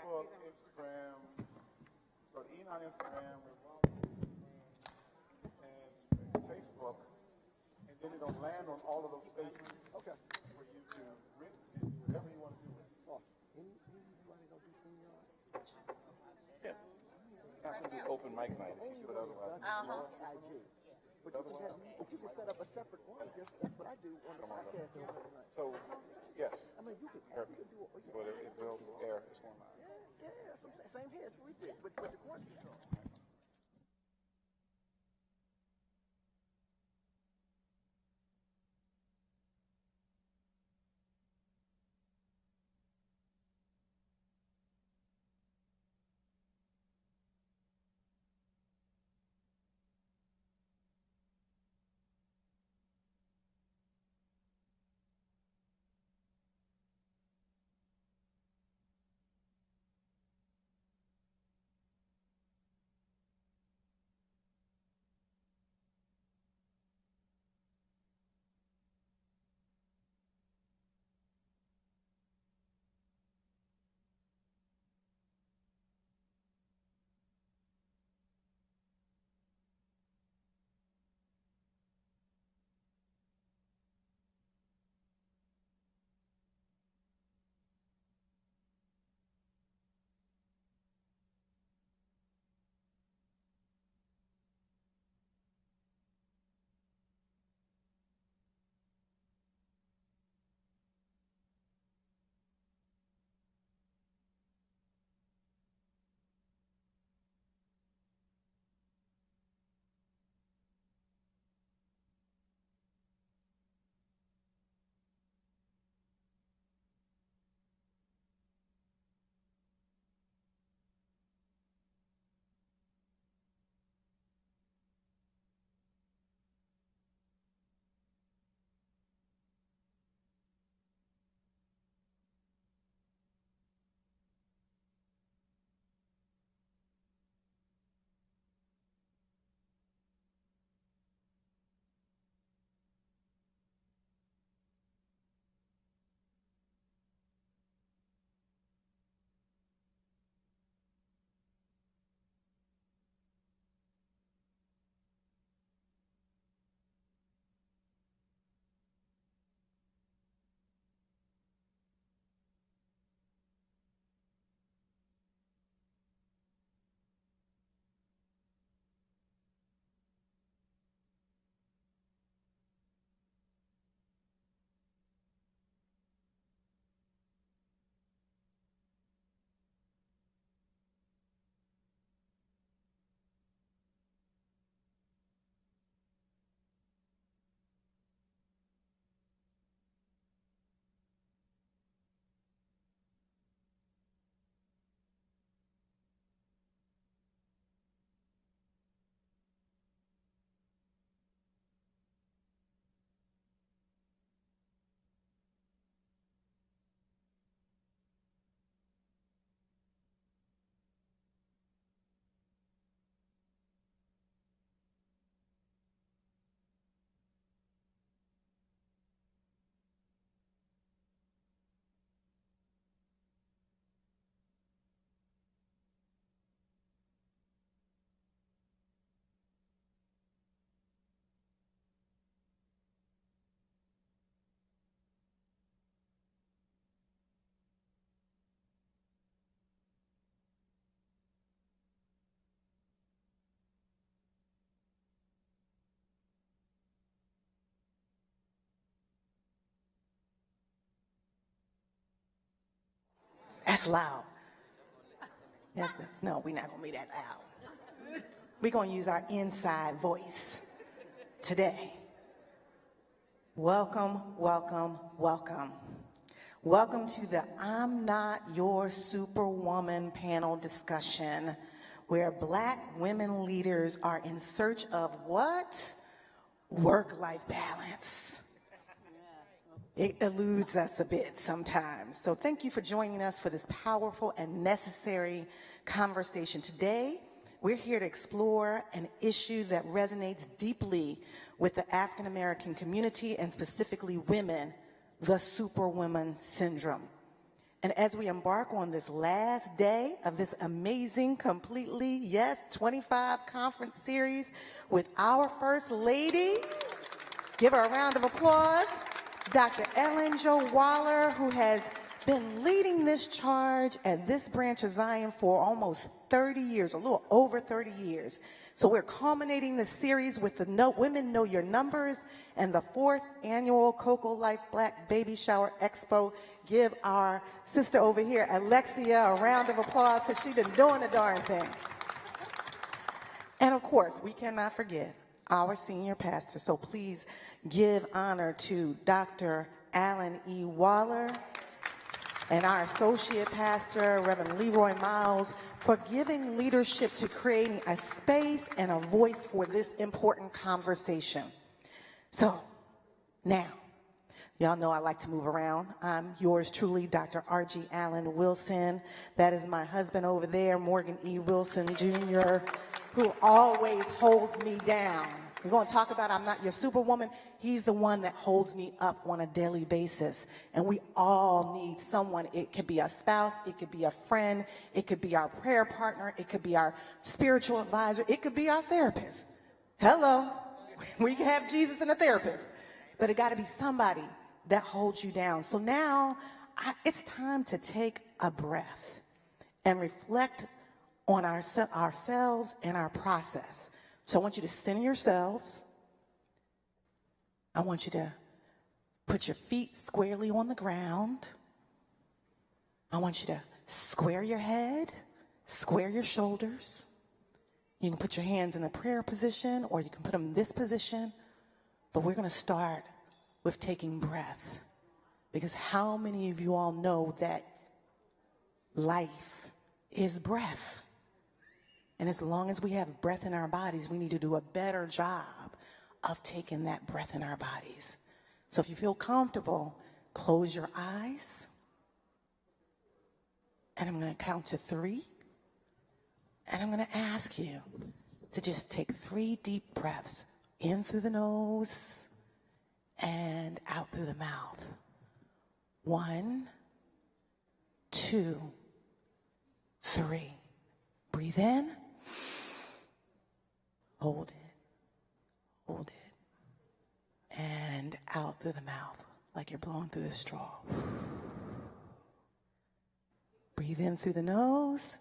Facebook, Instagram, so Enon Instagram, and Facebook, and then it'll land on all of those spaces. Okay. For you to rip and do whatever you want to do with it. Awesome. Anybody don't do StreamYard? Yeah. I can do open mic night if you do it otherwise. IG. But you can set up a separate one. That's what I do on the podcast. So, yes. I mean, you can do it. But it will air. It's going live. Yeah. Same here. That's what we did with the quarantine. That's loud. No, we're not going to be that loud. We're going to use our inside voice today. Welcome, welcome, welcome. Welcome to the I'm Not Your Superwoman panel discussion, where Black women leaders are in search of what? Work-life balance. It eludes us a bit sometimes. So thank you for joining us for this powerful and necessary conversation. Today, we're here to explore an issue that resonates deeply with the African American community and specifically women, the Superwoman syndrome. And as we embark on this last day of this amazing, completely, 25 conference series with our First Lady, give her a round of applause, Dr. Alyn Waller, who has been leading this charge at this branch of Zion for almost 30 years, a little over 30 years. So we're culminating the series with the Women Know Your Numbers and the 4th annual Cocoa Life Black Baby Shower Expo. Give our sister over here, Alexia, a round of applause because she's been doing the darn thing. And of course, we cannot forget our senior pastor. So please give honor to Dr. Alyn E. Waller and our associate pastor, Reverend Leroy Miles, for giving leadership to creating a space and a voice for this important conversation. So now, y'all know I like to move around. I'm yours truly, Dr. R.G. Alyn Wilson. That is my husband over there, Morgan E. Wilson Jr., who always holds me down. We're going to talk about I'm not your superwoman. He's the one that holds me up on a daily basis. And we all need someone. It could be a spouse. It could be a friend. It could be our prayer partner. It could be our spiritual advisor. It could be our therapist. Hello. We can have Jesus and a therapist. But it got to be somebody that holds you down. So now it's time to take a breath and reflect on ourselves and our process. So I want you to center yourselves. I want you to put your feet squarely on the ground. I want you to square your head, square your shoulders. You can put your hands in a prayer position or you can put them in this position. But we're going to start with taking breath. Because how many of you all know that life is breath? And as long as we have breath in our bodies, we need to do a better job of taking that breath in our bodies. So if you feel comfortable, close your eyes. And I'm going to count to 3. And I'm going to ask you to just take 3 deep breaths in through the nose and out through the mouth. 1, 2, 3. Breathe in. Hold it, hold it, and out through the mouth like you're blowing through the straw. Breathe in through the nose,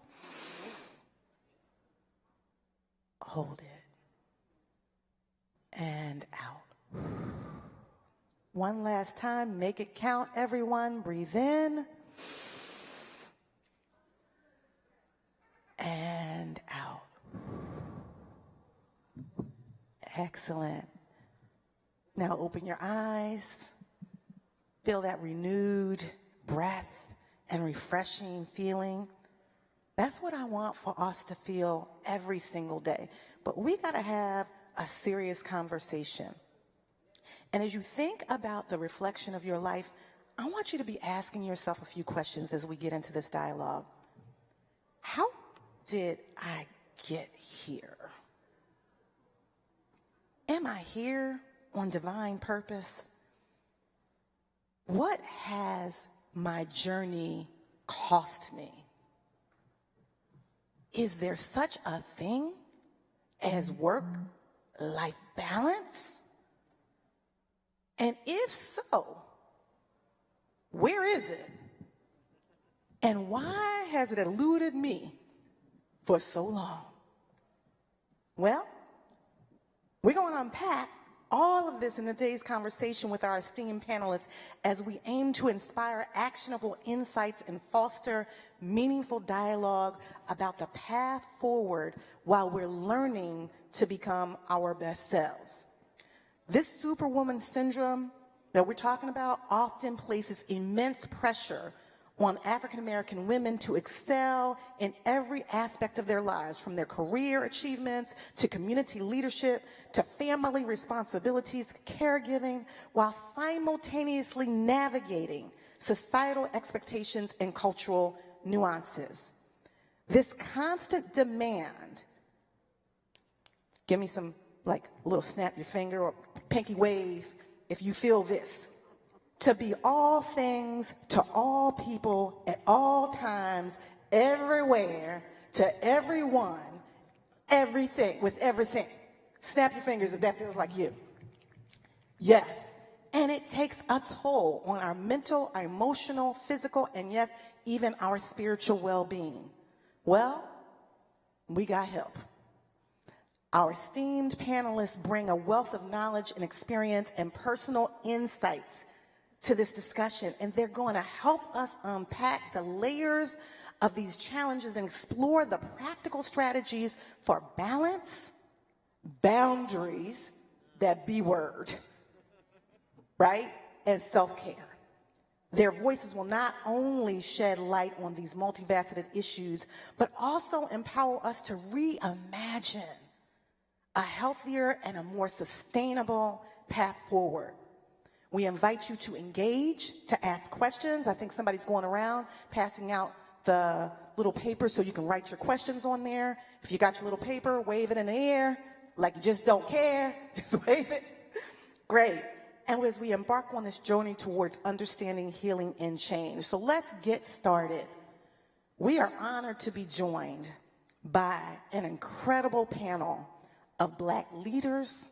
hold it, and out. One last time, make it count, everyone. Breathe in, and out. Excellent. Now open your eyes. Feel that renewed breath and refreshing feeling. That's what I want for us to feel every single day. But we got to have a serious conversation. And as you think about the reflection of your life, I want you to be asking yourself a few questions as we get into this dialogue. How did I get here? Am I here on divine purpose? What has my journey cost me? Is there such a thing as work-life balance? And if so, where is it? And why has it eluded me for so long? Well, we're going to unpack all of this in today's conversation with our esteemed panelists as we aim to inspire actionable insights and foster meaningful dialogue about the path forward while we're learning to become our best selves. This superwoman syndrome that we're talking about often places immense pressure on African American women to excel in every aspect of their lives, from their career achievements to community leadership to family responsibilities, caregiving, while simultaneously navigating societal expectations and cultural nuances. This constant demand, give me some like little snap your finger or pinky wave if you feel this. to be all things to all people at all times, everywhere, to everyone, everything, with everything. Snap your fingers if that feels like you. Yes. And it takes a toll on our mental, our emotional, physical, and yes, even our spiritual well-being. Well, we got help. Our esteemed panelists bring a wealth of knowledge and experience and personal insights to this discussion, and they're going to help us unpack the layers of these challenges and explore the practical strategies for balance, boundaries, that B word, right, and self-care. Their voices will not only shed light on these multifaceted issues, but also empower us to reimagine a healthier and a more sustainable path forward. We invite you to engage, to ask questions. I think somebody's going around passing out the little paper so you can write your questions on there. If you got your little paper, wave it in the air like you just don't care. Just wave it. Great. And as we embark on this journey towards understanding, healing, and change. So let's get started. We are honored to be joined by an incredible panel of Black leaders,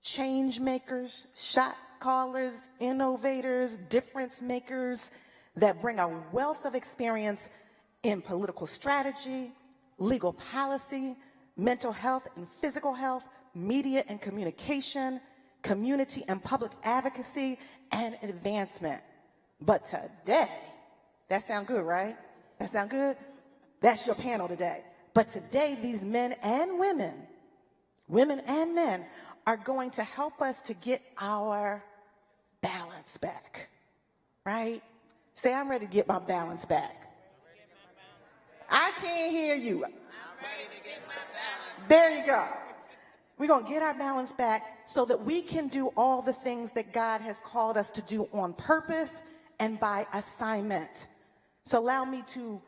change makers, shot callers, innovators, difference makers that bring a wealth of experience in political strategy, legal policy, mental health and physical health, media and communication, community and public advocacy, and advancement. But today, that sound good, right? That sound good? That's your panel today. But today, these men and women and men, are going to help us to get our balance back, right? Say, I'm ready to get my balance back. I can't hear you. I'm ready to get my balance. There you go. We're going to get our balance back so that we can do all the things that God has called us to do on purpose and by assignment. So allow me to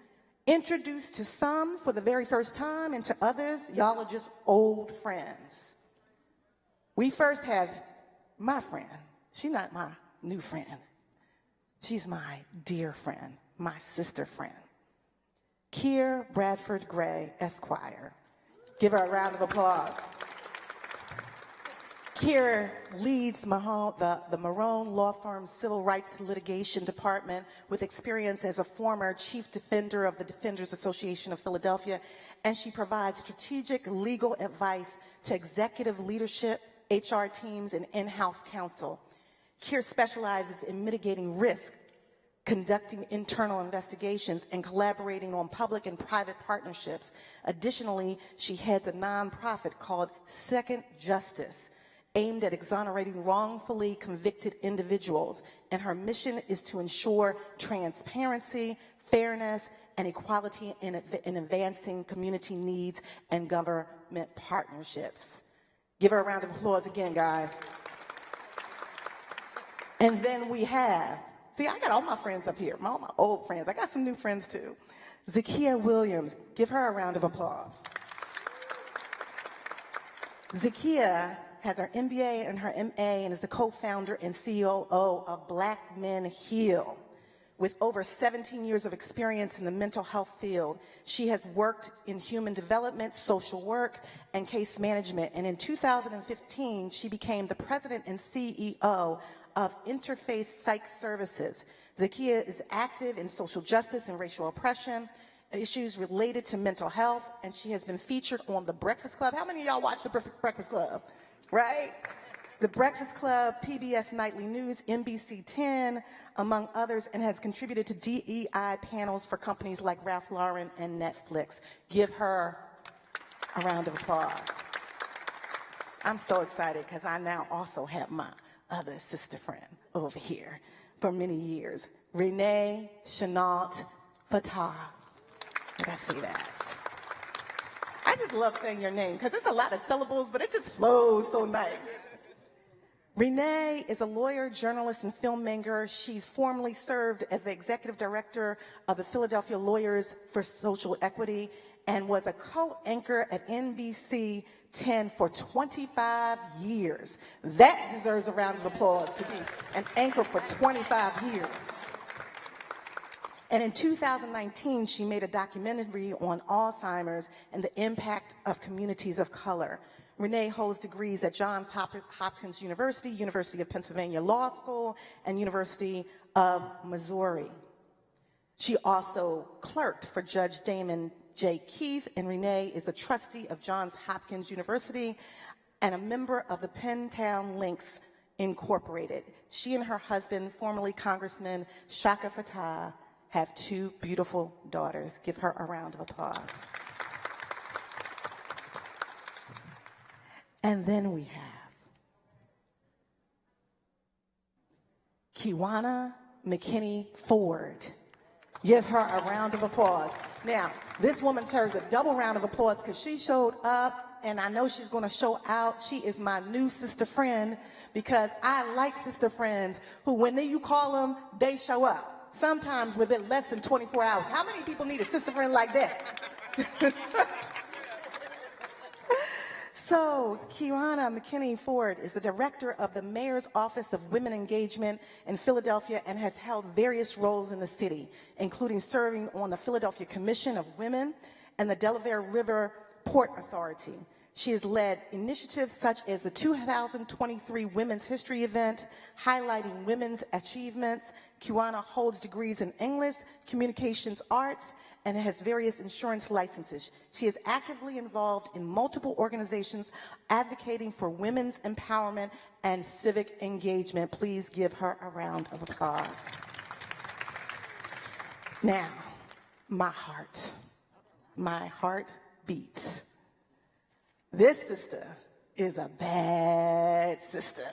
introduce to some for the very first time, and to others, y'all are just old friends. We first have my friend. She's not my new friend. She's my dear friend, my sister friend. Keir Bradford Gray, Esquire. Give her a round of applause. Keir leads the Marone Law Firm's Civil Rights Litigation Department with experience as a former chief defender of the Defenders Association of Philadelphia, and she provides strategic legal advice to executive leadership, HR teams, and in-house counsel. Keir specializes in mitigating risk, conducting internal investigations, and collaborating on public and private partnerships. Additionally, she heads a nonprofit called Second Justice, aimed at exonerating wrongfully convicted individuals, and her mission is to ensure transparency, fairness, and equality in advancing community needs and government partnerships. Give her a round of applause again, guys. And then we have, see, I got all my friends up here, all my old friends. I got some new friends too. Zakiya Williams, give her a round of applause. Zakiya has her MBA and her MA and is the co-founder and COO of Black Men Heal. With over 17 years of experience in the mental health field, she has worked in human development, social work, and case management. And in 2015, she became the president and CEO of Interface Psych Services. Zakiya is active in social justice and racial oppression, issues related to mental health, and she has been featured on The Breakfast Club. How many of y'all watch The Breakfast Club? Right? The Breakfast Club, PBS Nightly News, NBC 10, among others, and has contributed to DEI panels for companies like Ralph Lauren and Netflix. Give her a round of applause. I'm so excited because I now also have my other sister friend over here for many years, Renee Chenault Fatah. Did I say that? I just love saying your name because it's a lot of syllables, but it just flows so nice. Renee is a lawyer, journalist, and filmmaker. She's formerly served as the executive director of the Philadelphia Lawyers for Social Equity and was a co-anchor at NBC 10 for 25 years. That deserves a round of applause, to be an anchor for 25 years. And in 2019, she made a documentary on Alzheimer's and the impact of communities of color. Renee holds degrees at Johns Hopkins University, University of Pennsylvania Law School, and University of Missouri. She also clerked for Judge Damon J. Keith, and Renee is a trustee of Johns Hopkins University and a member of the Pentown Links Incorporated. She and her husband, formerly Congressman Shaka Fattah, have 2 beautiful daughters. Give her a round of applause. And then we have Kiwana McKinney Ford. Give her a round of applause. Now, this woman deserves a double round of applause because she showed up, and I know she's going to show out. She is my new sister friend because I like sister friends who, when you call them, they show up. Sometimes within less than 24 hours. How many people need a sister friend like that? So, Kiwana McKinney Ford is the director of the Mayor's Office of Women Engagement in Philadelphia and has held various roles in the city, including serving on the Philadelphia Commission of Women and the Delaware River Port Authority. She has led initiatives such as the 2023 Women's History event, highlighting women's achievements. Kiwana holds degrees in English, communications arts, and has various insurance licenses. She is actively involved in multiple organizations advocating for women's empowerment and civic engagement. Please give her a round of applause. Now, my heart beats. This sister is a bad sister.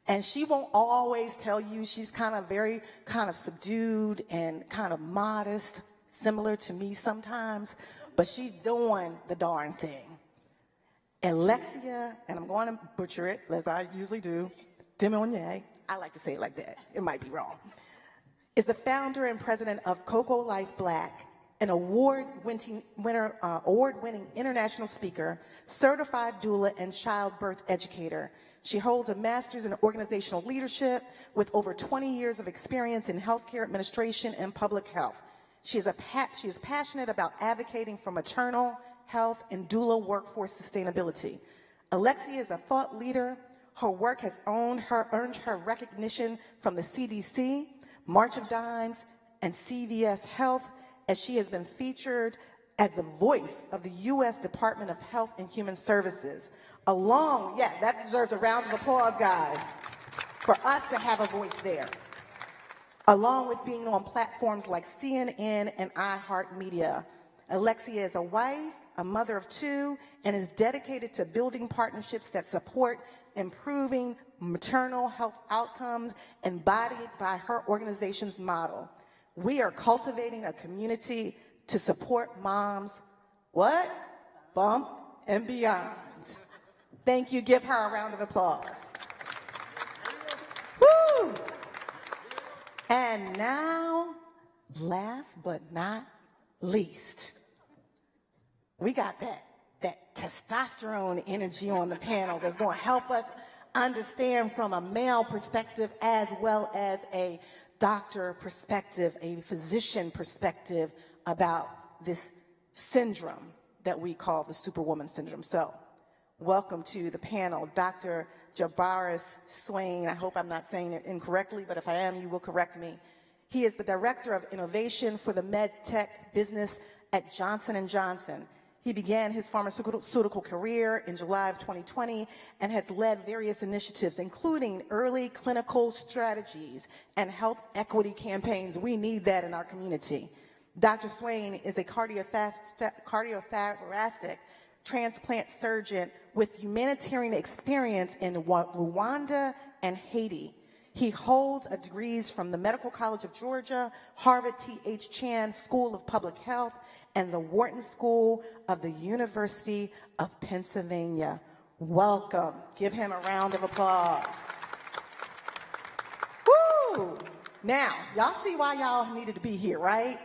And she won't always tell you. She's very subdued and kind of modest, similar to me sometimes, but she's doing the darn thing. Alexia, and I'm going to butcher it, as I usually do, Demonier, I like to say it like that, it might be wrong, is the founder and president of Cocoa Life Black, an award-winning international speaker, certified doula, and childbirth educator. She holds a master's in organizational leadership with over 20 years of experience in healthcare administration and public health. She is passionate about advocating for maternal health and doula workforce sustainability. Alexia is a thought leader. Her work has earned her recognition from the CDC, March of Dimes, and CVS Health, as she has been featured as the voice of the U.S. Department of Health and Human Services. That deserves a round of applause, guys, for us to have a voice there. Along with being on platforms like CNN and iHeartMedia. Alexia is a wife, a mother of 2, and is dedicated to building partnerships that support improving maternal health outcomes embodied by her organization's model. We are cultivating a community to support moms, bump and beyond. Thank you. Give her a round of applause. Woo! And now, last but not least, we got that testosterone energy on the panel that's going to help us understand from a male perspective as well as a doctor perspective, a physician perspective about this syndrome that we call the Superwoman syndrome. So, welcome to the panel, Dr. Jabaris Swain. I hope I'm not saying it incorrectly, but if I am, you will correct me. He is the Director of Innovation for the Med Tech business at Johnson & Johnson. He began his pharmaceutical career in July of 2020 and has led various initiatives, including early clinical strategies and health equity campaigns. We need that in our community. Dr. Swain is a cardiothoracic transplant surgeon with humanitarian experience in Rwanda and Haiti. He holds degrees from the Medical College of Georgia, Harvard T.H. Chan School of Public Health, and the Wharton School of the University of Pennsylvania. Welcome. Give him a round of applause. Woo! Now, y'all see why y'all needed to be here, right?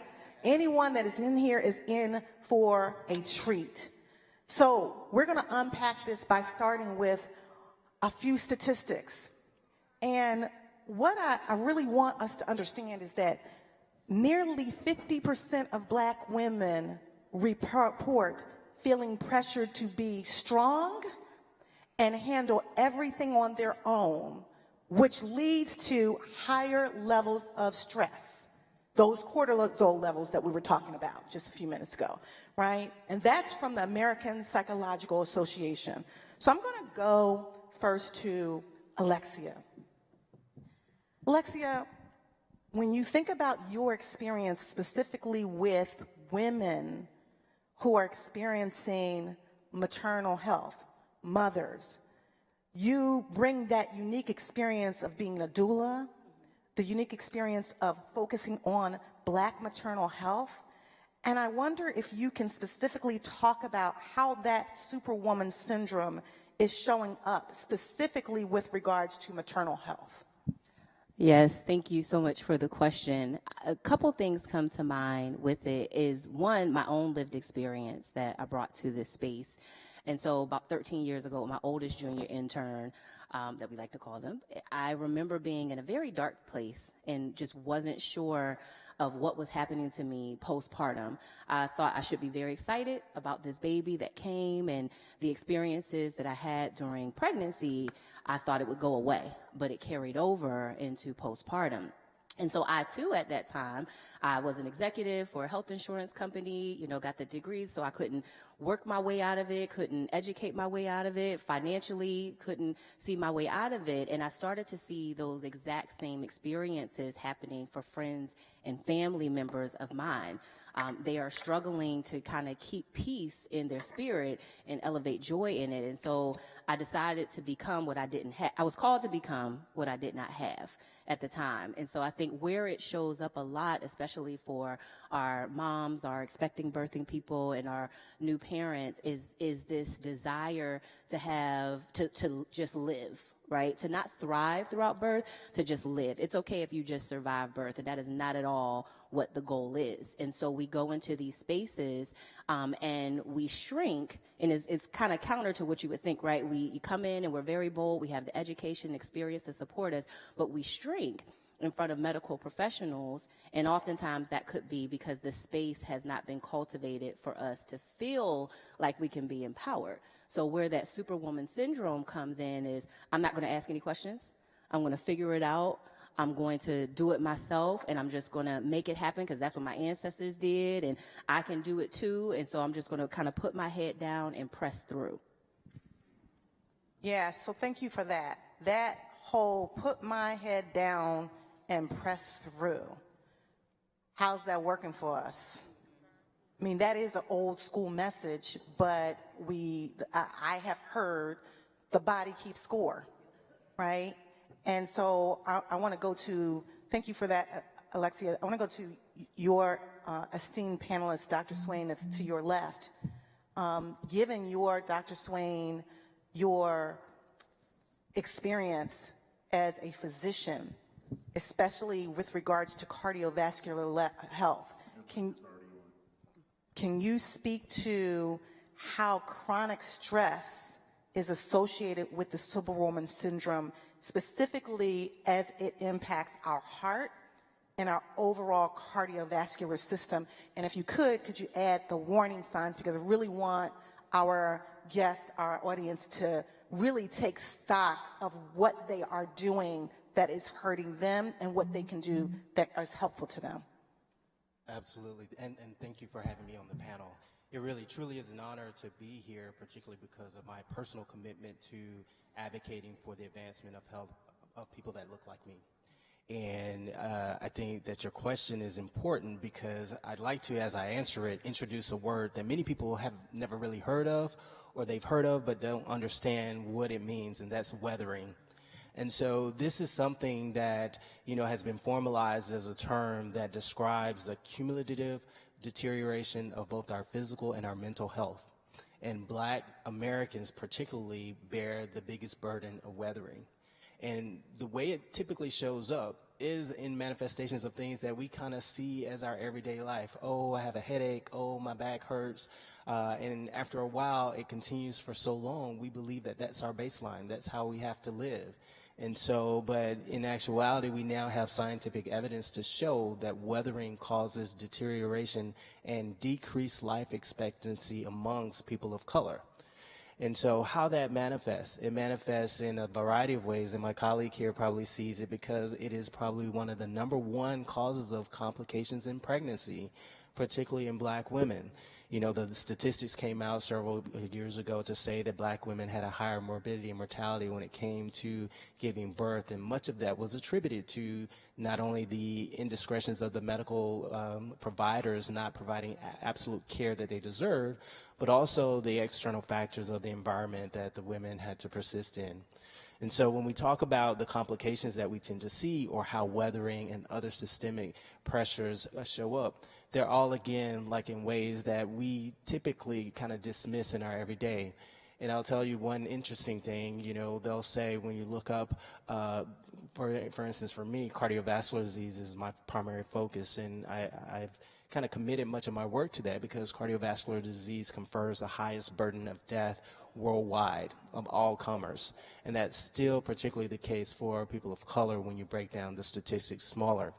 Anyone that is in here is in for a treat. So we're going to unpack this by starting with a few statistics. And what I really want us to understand is that nearly 50% of Black women report feeling pressured to be strong and handle everything on their own, which leads to higher levels of stress. Those cortisol levels that we were talking about just a few minutes ago, right? And that's from the American Psychological Association. So I'm going to go first to Alexia. Alexia, when you think about your experience specifically with women who are experiencing maternal health, mothers, you bring that unique experience of being a doula, the unique experience of focusing on Black maternal health. And I wonder if you can specifically talk about how that superwoman syndrome is showing up specifically with regards to maternal health. Yes, thank you so much for the question. A couple things come to mind with it is, one, my own lived experience that I brought to this space. And so about 13 years ago, my oldest junior intern, that we like to call them, I remember being in a very dark place and just wasn't sure of what was happening to me postpartum. I thought I should be very excited about this baby that came and the experiences that I had during pregnancy. I thought it would go away, but it carried over into postpartum. And so I, too, at that time, I was an executive for a health insurance company, got the degrees, so I couldn't work my way out of it, couldn't educate my way out of it, financially couldn't see my way out of it. And I started to see those exact same experiences happening for friends and family members of mine. They are struggling to kind of keep peace in their spirit and elevate joy in it. And so I decided to become what I didn't have. I was called to become what I did not have at the time. And so I think where it shows up a lot, especially for our moms, our expecting birthing people, and our new parents, is this desire to have, to just live, right? To not thrive throughout birth, to just live. It's okay if you just survive birth, and that is not at all what the goal is. And so we go into these spaces and we shrink, and it's kind of counter to what you would think, right? You come in and we're very bold, we have the education, experience to support us, but we shrink in front of medical professionals, and oftentimes that could be because the space has not been cultivated for us to feel like we can be empowered. So where that superwoman syndrome comes in is, I'm not going to ask any questions. I'm going to figure it out. I'm going to do it myself, and I'm just going to make it happen because that's what my ancestors did, and I can do it too. And so I'm just going to kind of put my head down and press through. Yeah, so thank you for that. That whole put my head down and press through. How's that working for us? I mean, that is an old school message, but I have heard the body keeps score, right? And so I want to go to, thank you for that, Alexia. I want to go to your esteemed panelist, Dr. Swain, that's to your left. Given Dr. Swain, your experience as a physician, especially with regards to cardiovascular health, can you speak to how chronic stress is associated with the superwoman syndrome, specifically as it impacts our heart and our overall cardiovascular system? And if you could you add the warning signs, because I really want our guests, our audience, to really take stock of what they are doing that is hurting them and what they can do that is helpful to them. Absolutely, and thank you for having me on the panel. It really, truly is an honor to be here, particularly because of my personal commitment to advocating for the advancement of health of people that look like me. And I think that your question is important because I'd like to, as I answer it, introduce a word that many people have never really heard of, or they've heard of but don't understand what it means, and that's weathering. And so this is something that, has been formalized as a term that describes the cumulative deterioration of both our physical and our mental health. And Black Americans particularly bear the biggest burden of weathering. And the way it typically shows up is in manifestations of things that we kind of see as our everyday life. Oh, I have a headache. Oh, my back hurts. And after a while, it continues for so long, we believe that that's our baseline. That's how we have to live. And so, but in actuality, we now have scientific evidence to show that weathering causes deterioration and decreased life expectancy amongst people of color. And so how that manifests, it manifests in a variety of ways, and my colleague here probably sees it because it is probably one of the #1 causes of complications in pregnancy, particularly in Black women. You know, the statistics came out several years ago to say that Black women had a higher morbidity and mortality when it came to giving birth, and much of that was attributed to not only the indiscretions of the medical providers not providing absolute care that they deserved, but also the external factors of the environment that the women had to persist in. And so when we talk about the complications that we tend to see or how weathering and other systemic pressures show up, they're all, again, like in ways that we typically kind of dismiss in our everyday. And I'll tell you one interesting thing, you know, they'll say when you look up, for instance, for me, cardiovascular disease is my primary focus, and I've kind of committed much of my work to that because cardiovascular disease confers the highest burden of death worldwide of all comers. And that's still particularly the case for people of color when you break down the statistics smaller.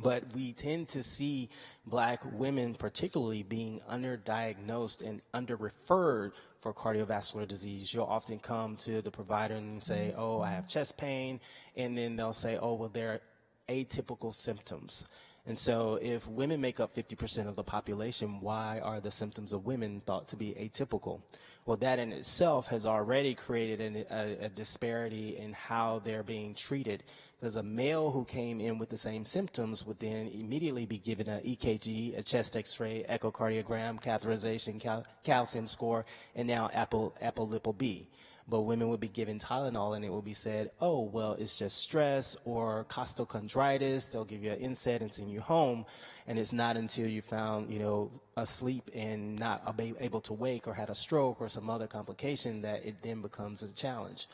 But we tend to see Black women particularly being underdiagnosed and underreferred for cardiovascular disease. You'll often come to the provider and say, oh, I have chest pain, and then they'll say, oh, well, they're atypical symptoms. And so if women make up 50% of the population, why are the symptoms of women thought to be atypical? Well, that in itself has already created a disparity in how they're being treated. Because a male who came in with the same symptoms would then immediately be given an EKG, a chest x-ray, echocardiogram, catheterization, calcium score, and now apolipoB. B. But women would be given Tylenol and it would be said, oh, well, it's just stress or costochondritis. They'll give you an NSAID and send you home. And it's not until you found, you know, asleep and not able to wake or had a stroke or some other complication that it then becomes a challenge.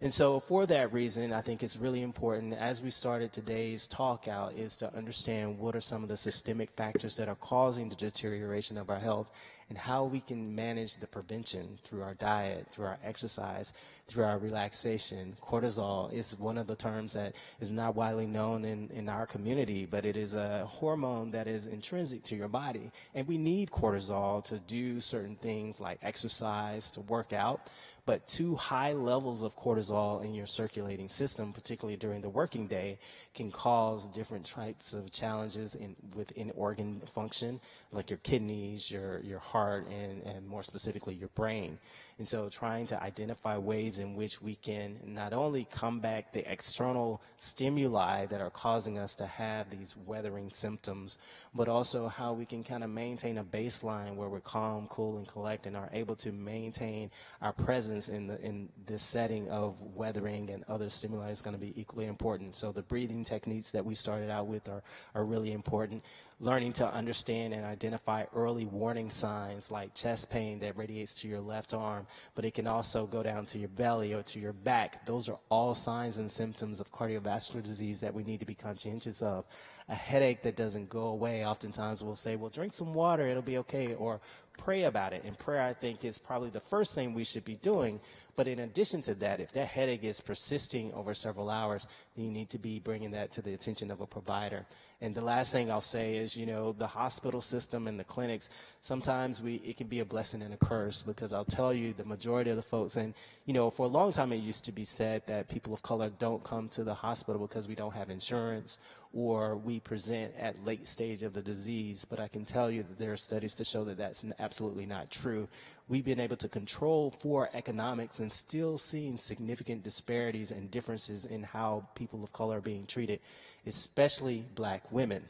And so for that reason, I think it's really important, as we started today's talk out, is to understand what are some of the systemic factors that are causing the deterioration of our health and how we can manage the prevention through our diet, through our exercise, through our relaxation. Cortisol is one of the terms that is not widely known in our community, but it is a hormone that is intrinsic to your body. And we need cortisol to do certain things like exercise, to work out. But too high levels of cortisol in your circulating system, particularly during the working day, can cause different types of challenges within organ function, like your kidneys, your heart, and more specifically your brain. And so trying to identify ways in which we can not only combat the external stimuli that are causing us to have these weathering symptoms, but also how we can kind of maintain a baseline where we're calm, cool, and collect and are able to maintain our presence in this setting of weathering and other stimuli is going to be equally important. So the breathing techniques that we started out with are really important. Learning to understand and identify early warning signs like chest pain that radiates to your left arm, but it can also go down to your belly or to your back. Those are all signs and symptoms of cardiovascular disease that we need to be conscientious of. A headache that doesn't go away, oftentimes we'll say, well, drink some water, it'll be okay, or pray about it. And prayer, I think, is probably the first thing we should be doing. But in addition to that, if that headache is persisting over several hours, then you need to be bringing that to the attention of a provider. And the last thing I'll say is, you know, the hospital system and the clinics, sometimes it can be a blessing and a curse, because I'll tell you the majority of the folks, and, you know, for a long time it used to be said that people of color don't come to the hospital because we don't have insurance or we present at late stage of the disease. But I can tell you that there are studies to show that that's absolutely not true. We've been able to control for economics and still seeing significant disparities and differences in how people of color are being treated, especially Black women.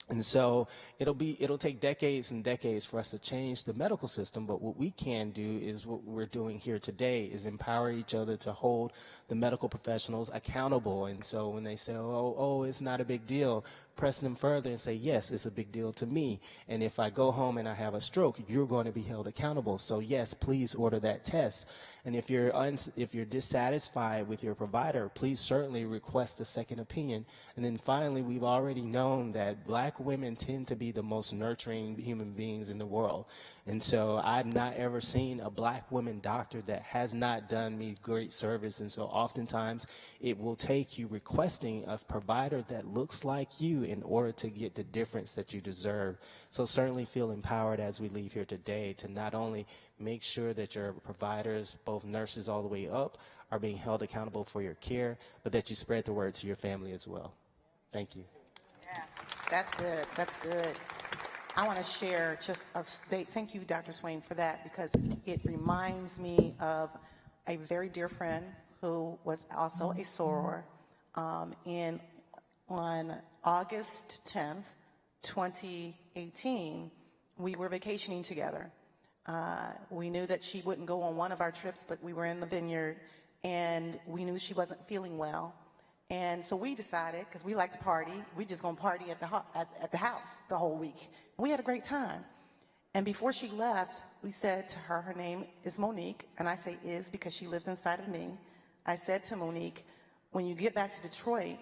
And so it'll take decades and decades for us to change the medical system, but what we can do is what we're doing here today is empower each other to hold the medical professionals accountable. And so when they say, oh, it's not a big deal, press them further and say, yes, it's a big deal to me. And if I go home and I have a stroke, you're going to be held accountable. So yes, please order that test. And if you're dissatisfied with your provider, please certainly request a second opinion. And then finally, we've already known that Black women tend to be the most nurturing human beings in the world. And so I've not ever seen a Black woman doctor that has not done me great service. And so oftentimes it will take you requesting a provider that looks like you in order to get the difference that you deserve. So certainly feel empowered as we leave here today to not only make sure that your providers, both nurses all the way up, are being held accountable for your care, but that you spread the word to your family as well. Thank you. Yeah, that's good. That's good. I want to share thank you, Dr. Swain, for that, because it reminds me of a very dear friend who was also a soror. On August 10th, 2018, we were vacationing together. We knew that she wouldn't go on one of our trips, but we were in the vineyard, and we knew she wasn't feeling well. And so we decided, because we like to party, we just gonna party at the house the whole week. And we had a great time. And before she left, we said to her, her name is Monique, and I say is because she lives inside of me. I said to Monique, when you get back to Detroit,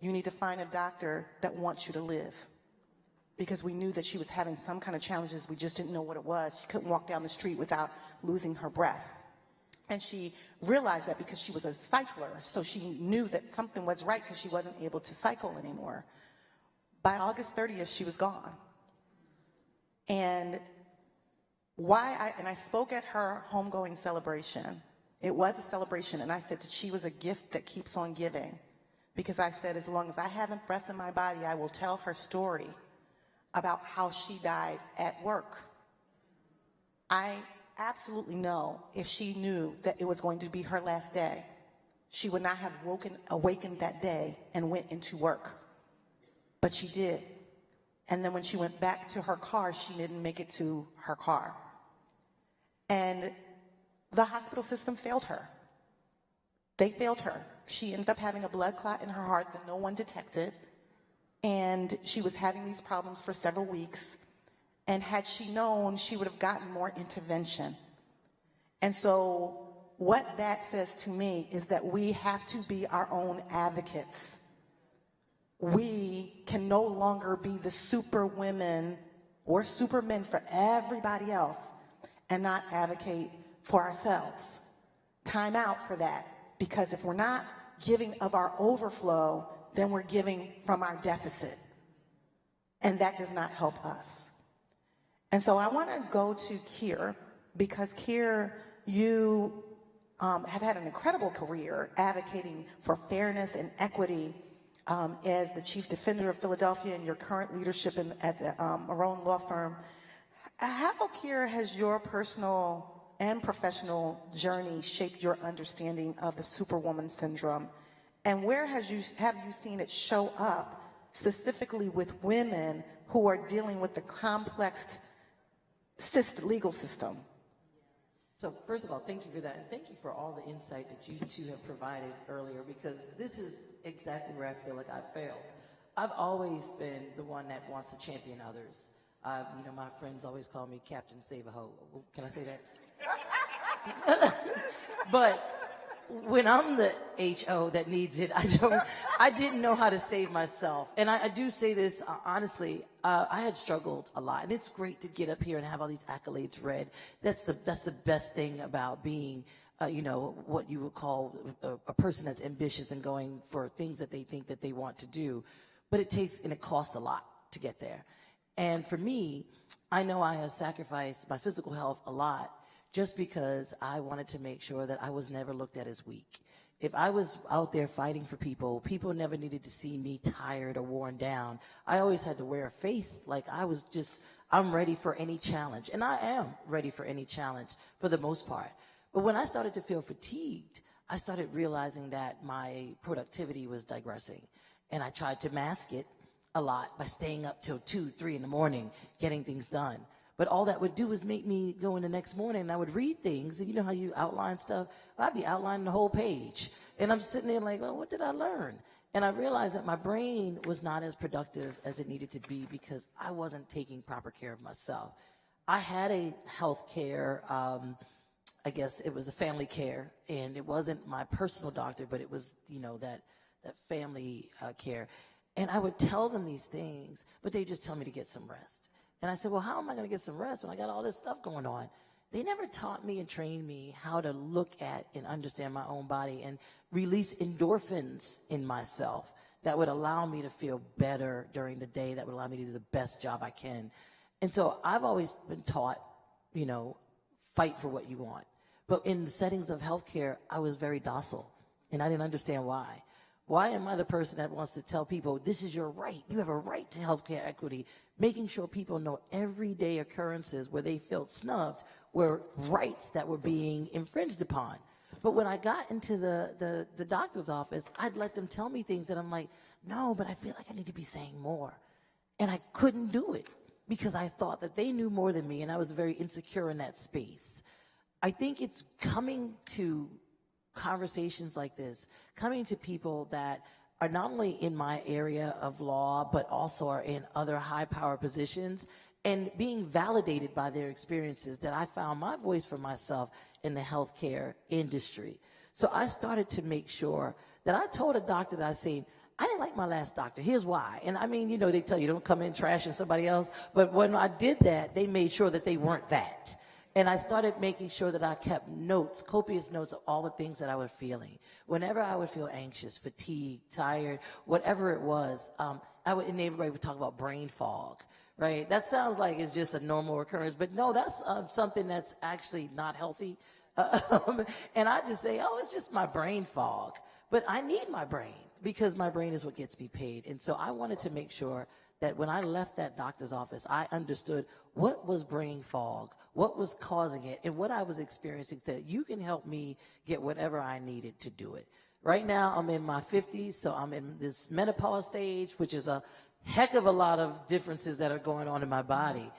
you need to find a doctor that wants you to live. Because we knew that she was having some kind of challenges, we just didn't know what it was. She couldn't walk down the street without losing her breath. And she realized that because she was a cycler, so she knew that something was right because she wasn't able to cycle anymore. By August 30th, she was gone. And I spoke at her homegoing celebration. It was a celebration, and I said that she was a gift that keeps on giving. Because I said, as long as I have breath in my body, I will tell her story about how she died at work. I absolutely know if she knew that it was going to be her last day, she would not have awakened that day and went into work. But she did. And then when she went back to her car, she didn't make it to her car. And the hospital system failed her. They failed her. She ended up having a blood clot in her heart that no one detected. And she was having these problems for several weeks. And had she known, she would have gotten more intervention. And so what that says to me is that we have to be our own advocates. We can no longer be the super women or supermen for everybody else and not advocate for ourselves. Time out for that, because if we're not giving of our overflow, then we're giving from our deficit. And that does not help us. And so I want to go to Keir, because Keir, you have had an incredible career advocating for fairness and equity as the Chief Defender of Philadelphia and your current leadership at the Marone Law Firm. How, Keir, has your personal and professional journey shaped your understanding of the Superwoman syndrome? And where have you seen it show up specifically with women who are dealing with the complex legal system? So first of all, thank you for that, and thank you for all the insight that you two have provided earlier, because this is exactly where I feel like I've failed. I've always been the one that wants to champion others. My friends always call me Captain Save-A-Ho. Can I say that? But when I'm the HO that needs it, I didn't know how to save myself. And I do say this honestly, I had struggled a lot, and it's great to get up here and have all these accolades read. That's the best thing about being, what you would call a person that's ambitious and going for things that they think that they want to do. But it takes, and it costs a lot to get there. And for me, I know I have sacrificed my physical health a lot just because I wanted to make sure that I was never looked at as weak. If I was out there fighting for people, people never needed to see me tired or worn down. I always had to wear a face like I'm ready for any challenge. And I am ready for any challenge for the most part. But when I started to feel fatigued, I started realizing that my productivity was digressing. And I tried to mask it a lot by staying up till 2, 3 in the morning, getting things done. But all that would do is make me go in the next morning and I would read things. And you know how you outline stuff? Well, I'd be outlining the whole page. And I'm sitting there like, well, what did I learn? And I realized that my brain was not as productive as it needed to be because I wasn't taking proper care of myself. I had a health care, I guess it was a family care, and it wasn't my personal doctor, but it was, that family care. And I would tell them these things, but they just tell me to get some rest. And I said, well, how am I going to get some rest when I got all this stuff going on? They never taught me and trained me how to look at and understand my own body and release endorphins in myself that would allow me to feel better during the day, that would allow me to do the best job I can. And so I've always been taught, fight for what you want. But in the settings of healthcare, I was very docile, and I didn't understand why. Why am I the person that wants to tell people, this is your right, you have a right to healthcare equity, making sure people know everyday occurrences where they felt snubbed were rights that were being infringed upon. But when I got into the doctor's office, I'd let them tell me things that I'm like, no, but I feel like I need to be saying more. And I couldn't do it because I thought that they knew more than me, and I was very insecure in that space. I think it's coming to conversations like this, coming to people that are not only in my area of law, but also are in other high power positions, and being validated by their experiences, that I found my voice for myself in the healthcare industry. So I started to make sure that I told a doctor that I seen, I didn't like my last doctor. Here's why. And I mean, they tell you don't come in trashing somebody else. But when I did that, they made sure that they weren't that. And I started making sure that I kept notes, copious notes of all the things that I was feeling. Whenever I would feel anxious, fatigued, tired, whatever it was, and everybody would talk about brain fog, right? That sounds like it's just a normal occurrence, but no, that's something that's actually not healthy. And I just say, it's just my brain fog. But I need my brain because my brain is what gets me paid. And so I wanted to make sure that when I left that doctor's office, I understood what was brain fog, what was causing it, and what I was experiencing, that you can help me get whatever I needed to do it. Right now, I'm in my 50s, so I'm in this menopause stage, which is a heck of a lot of differences that are going on in my body.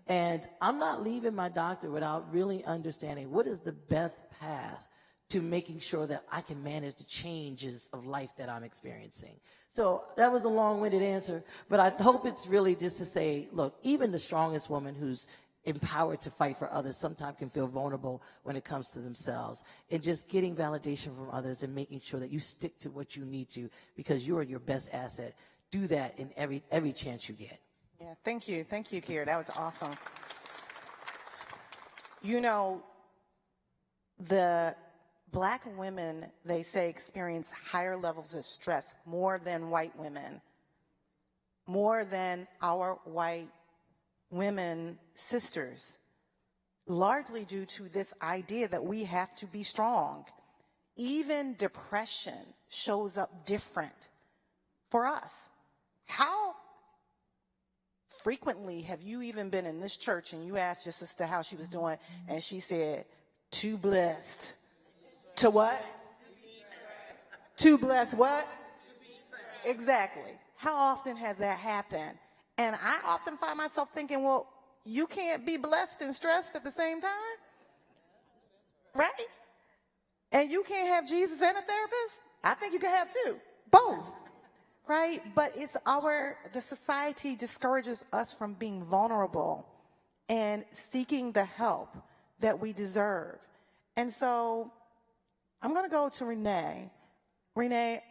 And I'm not leaving my doctor without really understanding what is the best path to making sure that I can manage the changes of life that I'm experiencing. So that was a long-winded answer, but I hope it's really just to say, look, even the strongest woman who's empowered to fight for others sometimes can feel vulnerable when it comes to themselves. And just getting validation from others and making sure that you stick to what you need to, because you are your best asset. Do that in every chance you get. Yeah, thank you, Kiera. That was awesome. The Black women, they say, experience higher levels of stress more than white women, more than our white women sisters, largely due to this idea that we have to be strong. Even depression shows up different for us. How frequently have you even been in this church and you asked your sister how she was doing and she said, too blessed? To what? Too blessed what? Exactly. How often has that happened? And I often find myself thinking, well, you can't be blessed and stressed at the same time, right? And you can't have Jesus and a therapist? I think you can have two, both, right? But it's the society discourages us from being vulnerable and seeking the help that we deserve. And so I'm going to go to Renee. Renee,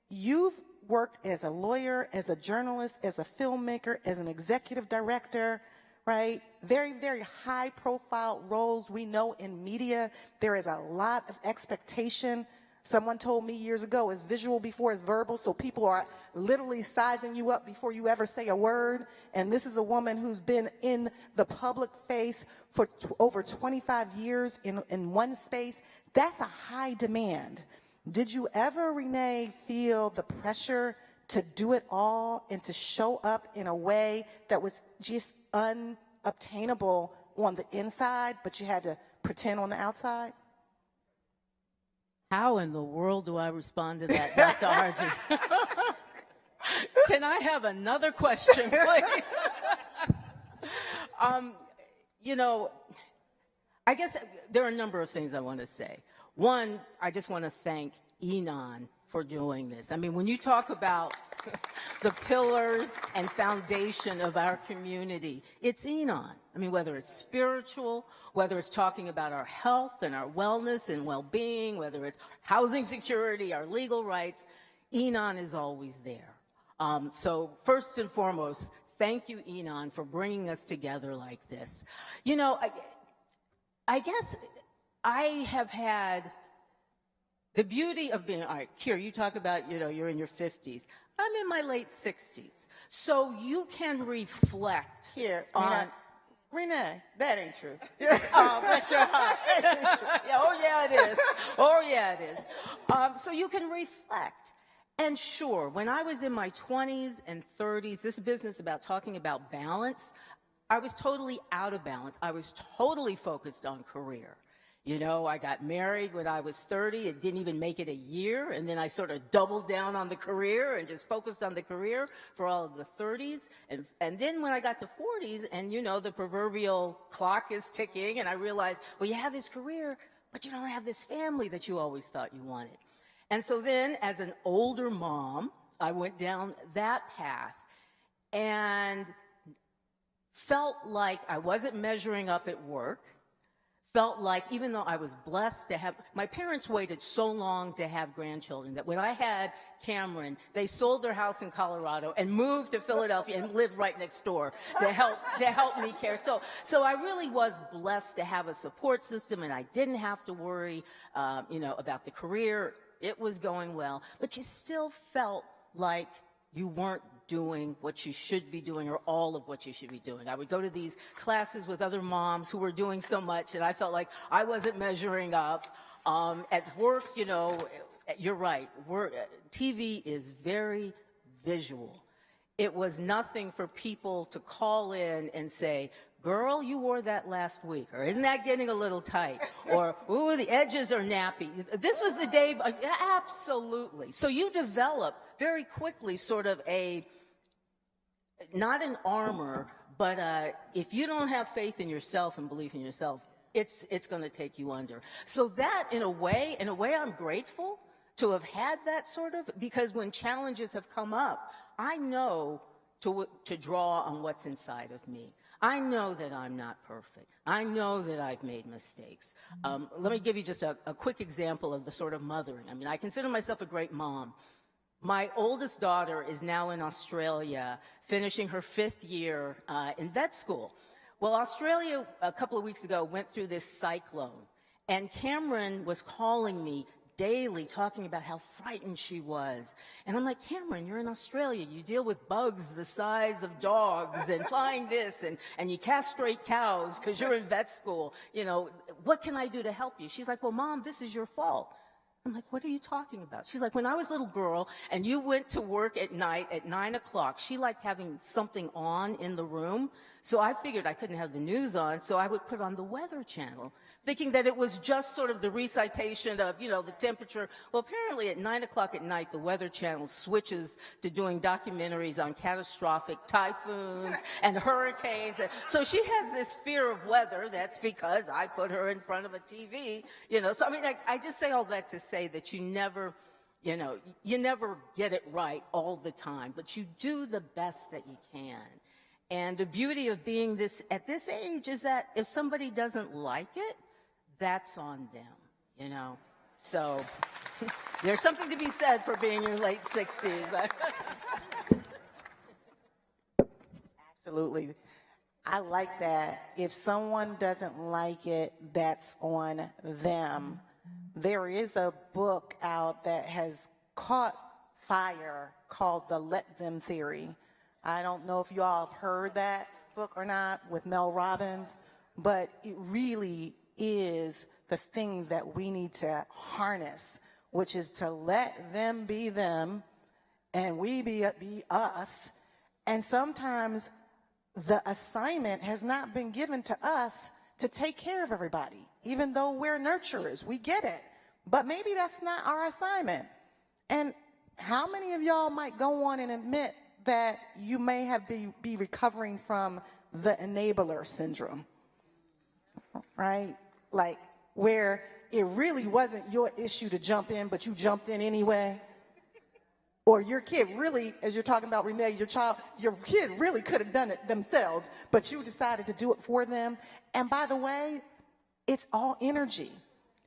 you've worked as a lawyer, as a journalist, as a filmmaker, as an executive director, right? Very, very high profile roles. We know in media there is a lot of expectation. Someone told me years ago, it's visual before it's verbal, so people are literally sizing you up before you ever say a word. And this is a woman who's been in the public face for over 25 years in one space. That's a high demand. Did you ever, Renee, feel the pressure to do it all and to show up in a way that was just unobtainable on the inside, but you had to pretend on the outside? How in the world do I respond to that, Dr. Archie? Can I have another question, please? I guess there are a number of things I want to say. One, I just want to thank Enon for doing this. I mean, when you talk about the pillars and foundation of our community, it's Enon. I mean, whether it's spiritual, whether it's talking about our health and our wellness and well-being, whether it's housing security, our legal rights, Enon is always there. So first and foremost, thank you, Enon, for bringing us together like this. You know, I guess I have had the beauty of being, all right, Kier, you talk about, you know, you're in your 50s. I'm in my late 60s. So you can reflect Here, on... Renee, that ain't true. Oh, bless your heart. Yeah, oh, yeah, it is. Oh, yeah, it is. So you can reflect. And sure, when I was in my 20s and 30s, this business about talking about balance, I was totally out of balance. I was totally focused on career. You know, I got married when I was 30. It didn't even make it a year. And then I sort of doubled down on the career and just focused on the career for all of the 30s. And then when I got to 40s and, you know, the proverbial clock is ticking and I realized, well, you have this career, but you don't have this family that you always thought you wanted. And so then as an older mom, I went down that path and felt like I wasn't measuring up at work. Felt like even though I was blessed to have, my parents waited so long to have grandchildren that when I had Cameron, they sold their house in Colorado and moved to Philadelphia and lived right next door to help me care. So I really was blessed to have a support system and I didn't have to worry, you know, about the career. It was going well, but you still felt like you weren't doing what you should be doing or all of what you should be doing. I would go to these classes with other moms who were doing so much and I felt like I wasn't measuring up. At work, you know, you're right, TV is very visual. It was nothing for people to call in and say, girl, you wore that last week, or isn't that getting a little tight? Or, ooh, the edges are nappy. This was the day, absolutely. So you develop very quickly sort of not an armor, but if you don't have faith in yourself and belief in yourself, it's going to take you under. So that, in a way, I'm grateful to have had that sort of, because when challenges have come up, I know to draw on what's inside of me. I know that I'm not perfect. I know that I've made mistakes. Let me give you just a quick example of the sort of mothering. I mean, I consider myself a great mom. My oldest daughter is now in Australia, finishing her 5th year in vet school. Well, Australia, a couple of weeks ago, went through this cyclone, and Cameron was calling me daily talking about how frightened she was. And I'm like, Cameron, you're in Australia. You deal with bugs the size of dogs and flying this, and you castrate cows because you're in vet school. You know, what can I do to help you? She's like, well, Mom, this is your fault. I'm like, what are you talking about? She's like, when I was a little girl and you went to work at night at 9 o'clock, she liked having something on in the room. So I figured I couldn't have the news on, so I would put on the Weather Channel, thinking that it was just sort of the recitation of, you know, the temperature. Well, apparently at 9 o'clock at night, the Weather Channel switches to doing documentaries on catastrophic typhoons and hurricanes. So she has this fear of weather. That's because I put her in front of a TV, you know. So, I mean, I just say all that to say that you never get it right all the time, but you do the best that you can. And the beauty of being at this age is that if somebody doesn't like it, that's on them, you know. So there's something to be said for being in your late 60s. Absolutely. I like that. If someone doesn't like it, that's on them. There is a book out that has caught fire called The Let Them Theory. I don't know if you all have heard that book or not with Mel Robbins, but it really is the thing that we need to harness, which is to let them be them and we be us. And sometimes the assignment has not been given to us to take care of everybody, even though we're nurturers. We get it. But maybe that's not our assignment. And how many of y'all might go on and admit that you may have be recovering from the enabler syndrome, right? Like where it really wasn't your issue to jump in, but you jumped in anyway, Or your kid really, as you're talking about Renee, your kid really could have done it themselves, but you decided to do it for them. And by the way, it's all energy.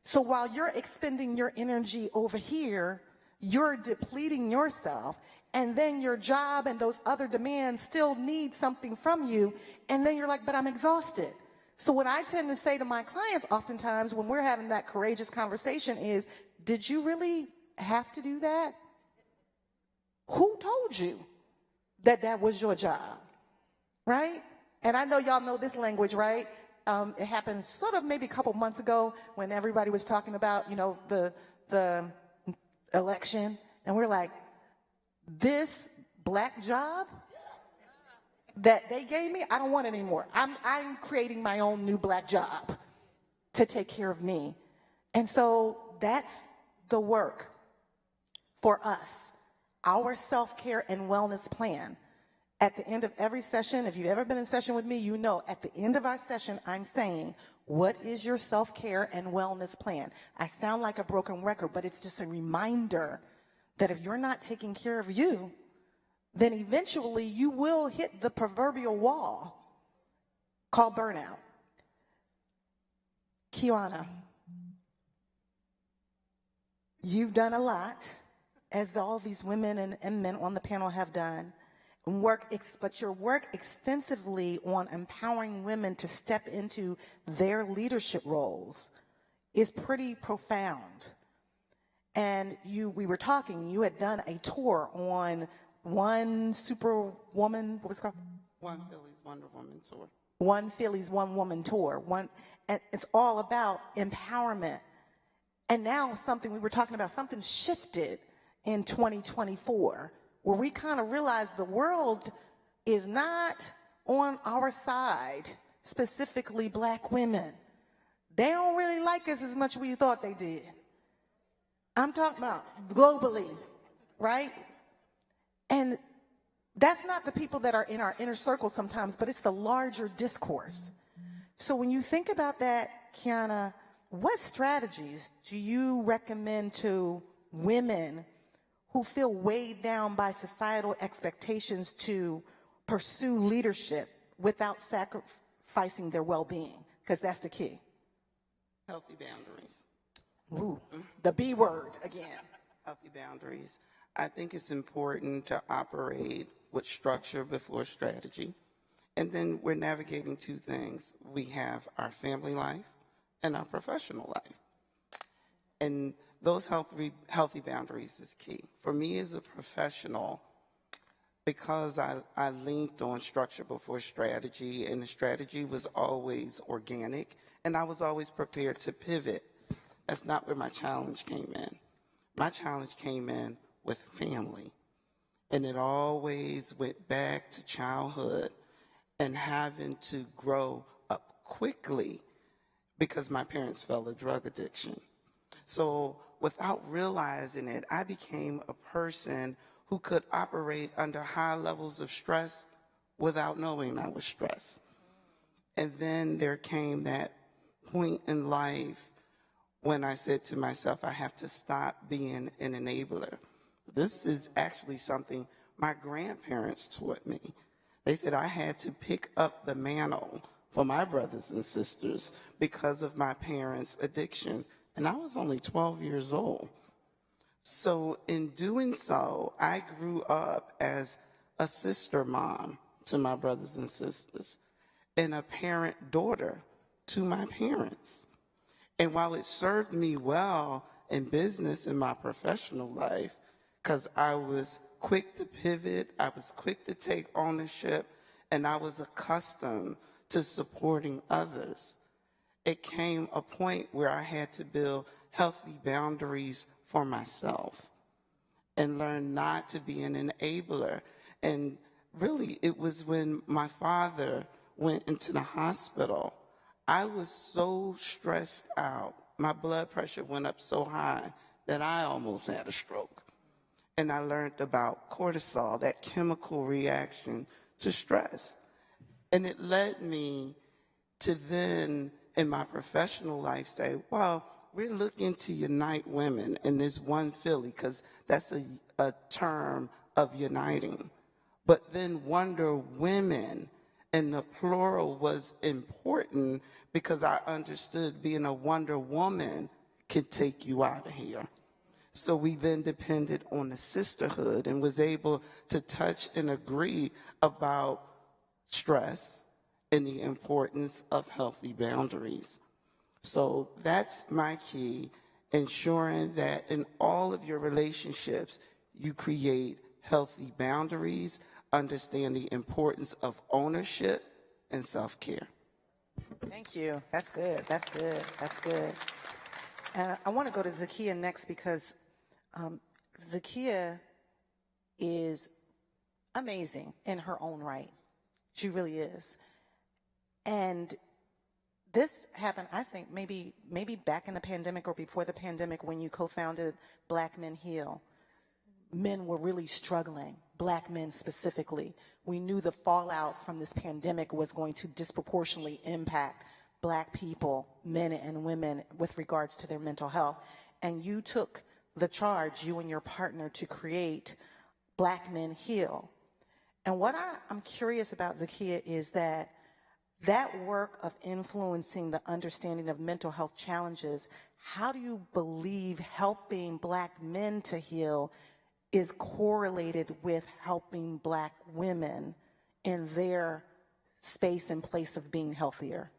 So while you're expending your energy over here, you're depleting yourself, and then your job and those other demands still need something from you, and then you're like, but I'm exhausted. So what I tend to say to my clients oftentimes when we're having that courageous conversation is, did you really have to do that? Who told you that that was your job, right? And I know y'all know this language, right? It happened sort of maybe a couple months ago when everybody was talking about, the election, and we're like, this black job that they gave me, I don't want it anymore. I'm creating my own new black job to take care of me. And so that's the work for us. Our self-care and wellness plan. At the end of every session, if you've ever been in session with me, you know at the end of our session, I'm saying, what is your self-care and wellness plan? I sound like a broken record, but it's just a reminder that if you're not taking care of you, then eventually you will hit the proverbial wall called burnout. Kiana, you've done a lot, as all these women and men on the panel have done, but your work extensively on empowering women to step into their leadership roles is pretty profound. And we were talking, you had done a tour on One Superwoman, what was it called? One Philly's Wonder Woman tour. One Philly's One Woman tour. And it's all about empowerment. And now we were talking about something shifted in 2024, where we kind of realized the world is not on our side, specifically black women. They don't really like us as much as we thought they did. I'm talking about globally, right? And that's not the people that are in our inner circle sometimes, but it's the larger discourse. So when you think about that, Kiana, what strategies do you recommend to women who feel weighed down by societal expectations to pursue leadership without sacrificing their well-being? Because that's the key. Healthy boundaries. Ooh, the B word again. Healthy boundaries. I think it's important to operate with structure before strategy. And then we're navigating two things. We have our family life and our professional life. And those healthy boundaries is key. For me as a professional, because I linked on structure before strategy, and the strategy was always organic, and I was always prepared to pivot. That's not where my challenge came in. My challenge came in with family. And it always went back to childhood and having to grow up quickly because my parents fell a drug addiction. So without realizing it, I became a person who could operate under high levels of stress without knowing I was stressed. And then there came that point in life when I said to myself, I have to stop being an enabler. This is actually something my grandparents taught me. They said I had to pick up the mantle for my brothers and sisters because of my parents' addiction. And I was only 12 years old. So in doing so, I grew up as a sister mom to my brothers and sisters and a parent daughter to my parents. And while it served me well in business in my professional life, because I was quick to pivot, I was quick to take ownership, and I was accustomed to supporting others, it came a point where I had to build healthy boundaries for myself and learn not to be an enabler. And really, it was when my father went into the hospital, I was so stressed out. My blood pressure went up so high that I almost had a stroke. And I learned about cortisol, that chemical reaction to stress. And it led me to then, in my professional life, say, well, we're looking to unite women in this one Philly, because that's a term of uniting. But then Wonder Women, and the plural was important because I understood being a Wonder Woman could take you out of here. So we then depended on the sisterhood and was able to touch and agree about stress and the importance of healthy boundaries. So that's my key, ensuring that in all of your relationships, you create healthy boundaries, understand the importance of ownership and self-care. Thank you. That's good. That's good. That's good. And I want to go to Zakiya next because Zakiya is amazing in her own right. She really is. And this happened, I think, maybe back in the pandemic or before the pandemic when you co-founded Black Men Heal. Men were really struggling, Black men specifically. We knew the fallout from this pandemic was going to disproportionately impact Black people, men and women, with regards to their mental health. And you took the charge, you and your partner, to create Black Men Heal. And what I'm curious about, Zakiya, is that work of influencing the understanding of mental health challenges, how do you believe helping Black men to heal is correlated with helping Black women in their space and place of being healthier?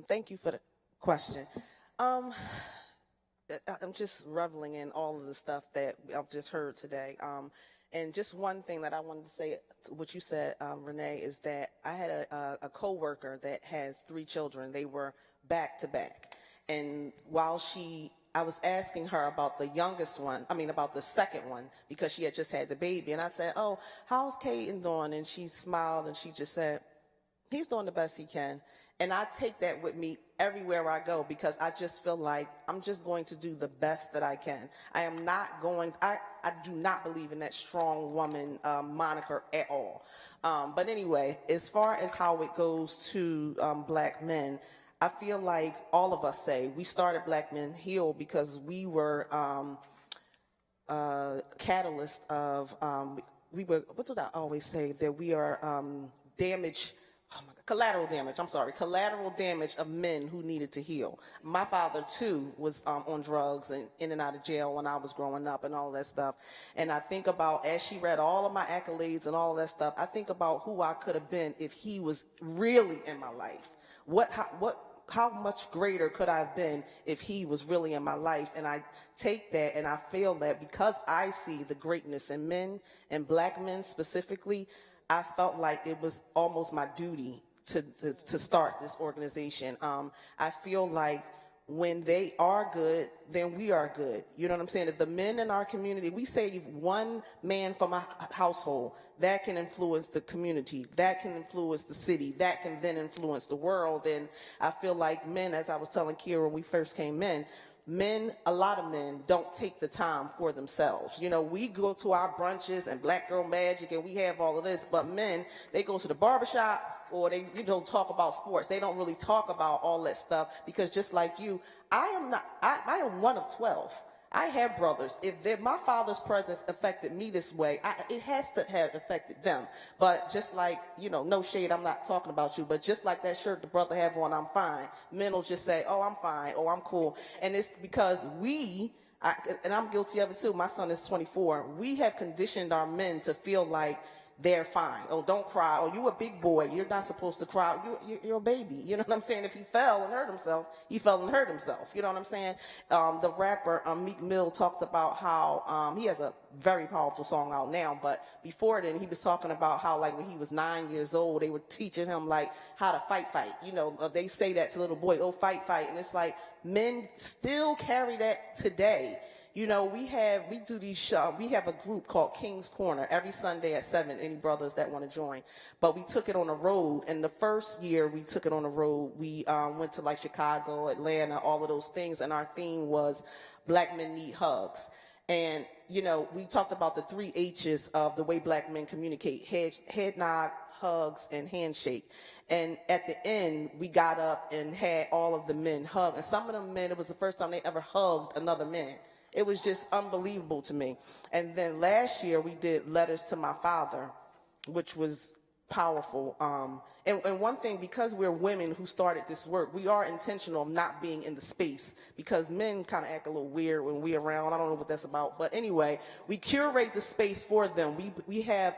Thank you for the question. I'm just reveling in all of the stuff that I've just heard today. And just one thing that I wanted to say, what you said, Renee, is that I had a coworker that has 3 children. They were back to back. And while I was asking her about the youngest one, about the second one, because she had just had the baby. And I said, oh, how's Caden doing? And she smiled and she just said, he's doing the best he can. And I take that with me everywhere I go, because I just feel like I'm just going to do the best that I can. I do not believe in that strong woman moniker at all. But anyway, as far as how it goes to Black men, I feel like all of us say we started Black Men Heal because we were catalyst of, what did I always say, that we are collateral damage of men who needed to heal. My father, too, was on drugs and in and out of jail when I was growing up and all that stuff. And I think about, as she read all of my accolades and all that stuff, I think about who I could have been if he was really in my life. How much greater could I have been if he was really in my life? And I take that and I feel that because I see the greatness in men, and Black men specifically, I felt like it was almost my duty to start this organization. I feel like when they are good, then we are good. You know what I'm saying? If the men in our community, we save one man from a household, that can influence the community, that can influence the city, that can then influence the world. And I feel like men, as I was telling Kira when we first came in, a lot of men don't take the time for themselves. You know, we go to our brunches and Black Girl Magic and we have all of this, but men, they go to the barbershop or they, talk about sports. They don't really talk about all that stuff because just like you, I am one of 12. I have brothers. If my father's presence affected me this way, it has to have affected them. But just like, no shade, I'm not talking about you, but just like that shirt the brother have on, I'm fine. Men will just say, oh, I'm fine, oh, I'm cool. And it's because and I'm guilty of it too, my son is 24, we have conditioned our men to feel like they're fine. Oh, don't cry. Oh, you a big boy. You're not supposed to cry. You're a baby. You know what I'm saying? If he fell and hurt himself, he fell and hurt himself. You know what I'm saying? The rapper Meek Mill talks about how he has a very powerful song out now, but before then he was talking about how like when he was 9 years old, they were teaching him like how to fight. They say that to little boys, oh, fight. And it's like men still carry that today. We do these shows. We have a group called King's Corner every Sunday at 7, any brothers that want to join. But we took it on the road, and the first year we took it on the road, we went to like Chicago, Atlanta, all of those things, and our theme was Black Men Need Hugs. And, we talked about the 3 H's of the way Black men communicate: head nod, hugs, and handshake. And at the end, we got up and had all of the men hug. And some of them men, it was the first time they ever hugged another man. It was just unbelievable to me. And then last year, we did letters to my father, which was powerful. And one thing, because we're women who started this work, we are intentional of not being in the space, because men kind of act a little weird when we're around. I don't know what that's about. But anyway, we curate the space for them. We have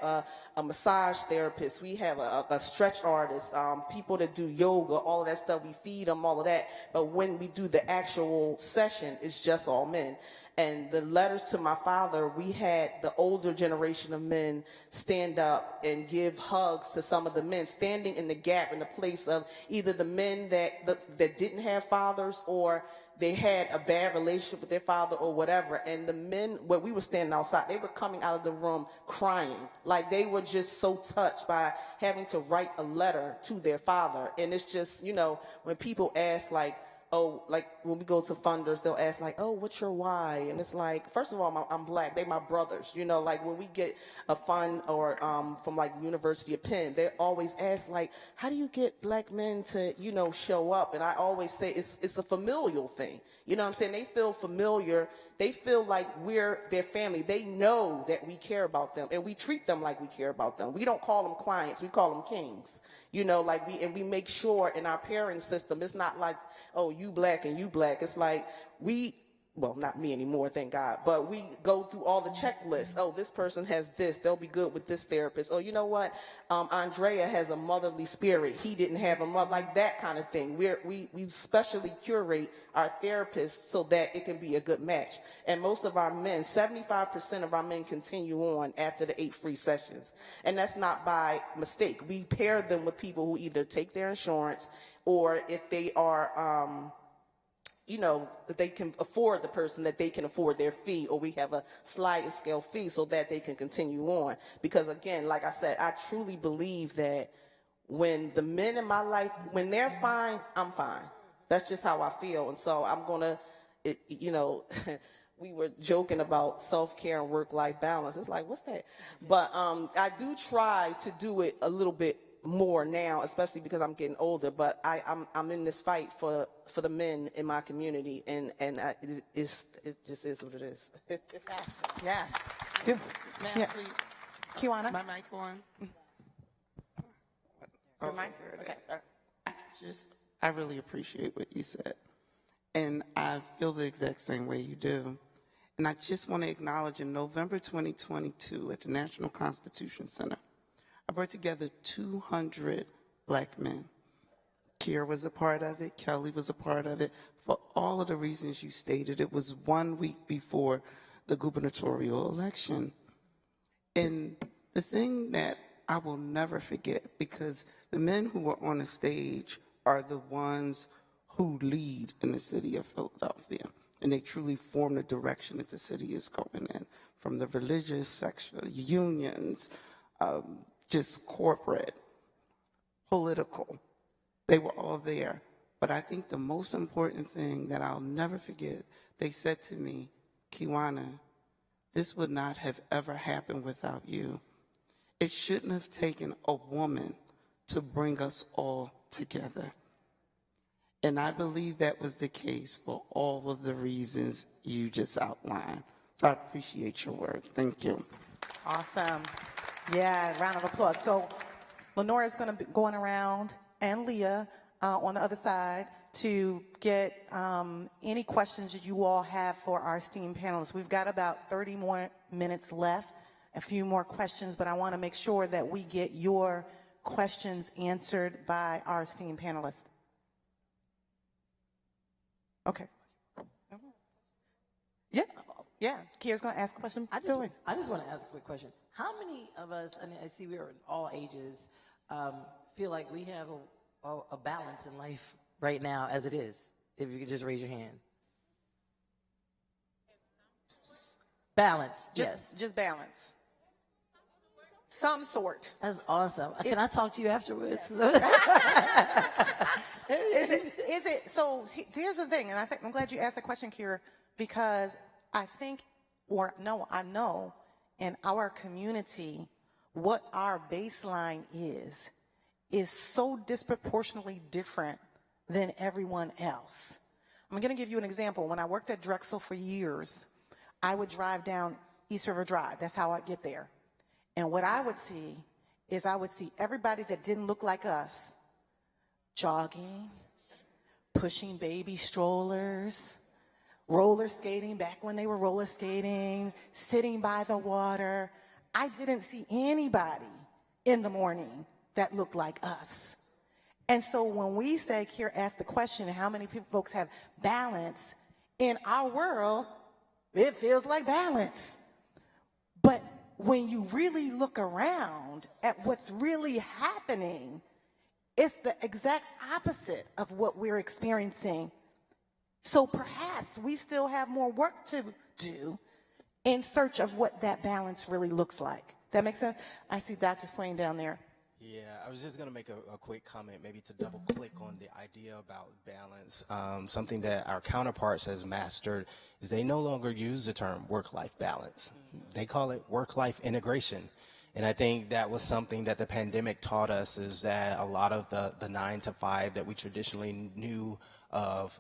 a massage therapist. We have a stretch artist, people that do yoga, all of that stuff. We feed them, all of that. But when we do the actual session, it's just all men. And the letters to my father, we had the older generation of men stand up and give hugs to some of the men, standing in the gap in the place of either the men that didn't have fathers, or they had a bad relationship with their father or whatever. And the men, when we were standing outside, they were coming out of the room crying. Like, they were just so touched by having to write a letter to their father. And it's just, you know, when people ask, like, oh, like when we go to funders, they'll ask like, oh, what's your why? And it's like, first of all, I'm black. They my brothers. You know, like when we get a fund or from like the University of Penn, they always ask like, how do you get black men to, you know, show up? And I always say it's a familial thing. You know what I'm saying? They feel familiar. They feel like we're their family. They know that we care about them, and we treat them like we care about them. We don't call them clients. We call them kings. You know, like we make sure in our pairing system, it's not like, oh, you black and you black. It's like well, not me anymore, thank God, but we go through all the checklists. Oh, this person has this. They'll be good with this therapist. Oh, you know what? Andrea has a motherly spirit. He didn't have a mother, like that kind of thing. We specially curate our therapists so that it can be a good match. And most of our men, 75% of our men continue on after the 8 free sessions. And that's not by mistake. We pair them with people who either take their insurance, or if they are, you know, that they can afford the person, that they can afford their fee, or we have a sliding scale fee so that they can continue on. Because again, like I said, I truly believe that when the men in my life, when they're fine, I'm fine. That's just how I feel. And so I'm gonna, you know, we were joking about self-care and work-life balance. It's like, what's that? But I do try to do it a little bit more now, especially because I'm getting older. But I'm in this fight for the men in my community, and it just is what it is. Yes, yes. Ma'am, Yeah. please. Kiwana? My mic on? Your mic? There it Okay. is. I really appreciate what you said. And I feel the exact same way you do. And I just want to acknowledge in November 2022 at the National Constitution Center, I brought together 200 black men. Kier was a part of it. Kelly was a part of it. For all of the reasons you stated, it was 1 week before the gubernatorial election. And the thing that I will never forget, because the men who were on the stage are the ones who lead in the city of Philadelphia. And they truly form the direction that the city is going in, from the religious section, unions, just corporate, political. They were all there. But I think the most important thing that I'll never forget, they said to me, Kiwana, this would not have ever happened without you. It shouldn't have taken a woman to bring us all together. And I believe that was the case for all of the reasons you just outlined. So I appreciate your work. Thank you. Awesome. Yeah, round of applause. So Lenora is going to be going around, and Leah on the other side, to get any questions that you all have for our esteemed panelists. We've got about 30 more minutes left, a few more questions, but I want to make sure that we get your questions answered by our esteemed panelists. Okay. Yeah. Kier's going to ask a question. I just want to ask a quick question. How many of us, and I see we're in all ages, feel like we have a balance in life right now as it is? If you could just raise your hand. Balance, yes. Just balance. Some sort. That's awesome. Can I talk to you afterwards? Is it, so here's the thing, and I'm glad you asked that question, Kira, because I know in our community what our baseline is is so disproportionately different than everyone else. I'm going to give you an example. When I worked at Drexel for years, I would drive down East River Drive. That's how I'd get there. And what I would see is I would see everybody that didn't look like us jogging, pushing baby strollers, roller skating back when they were roller skating, sitting by the water. I didn't see anybody in the morning that looked like us. And so when we say here, ask the question, how many folks have balance? In our world, it feels like balance. But when you really look around at what's really happening, it's the exact opposite of what we're experiencing. So perhaps we still have more work to do in search of what that balance really looks like. That makes sense? I see Dr. Swain down there. Yeah, I was just going to make a quick comment, maybe to double click on the idea about balance. Something that our counterparts has mastered is they no longer use the term work-life balance. They call it work-life integration. And I think that was something that the pandemic taught us, is that a lot of the 9 to 5 that we traditionally knew of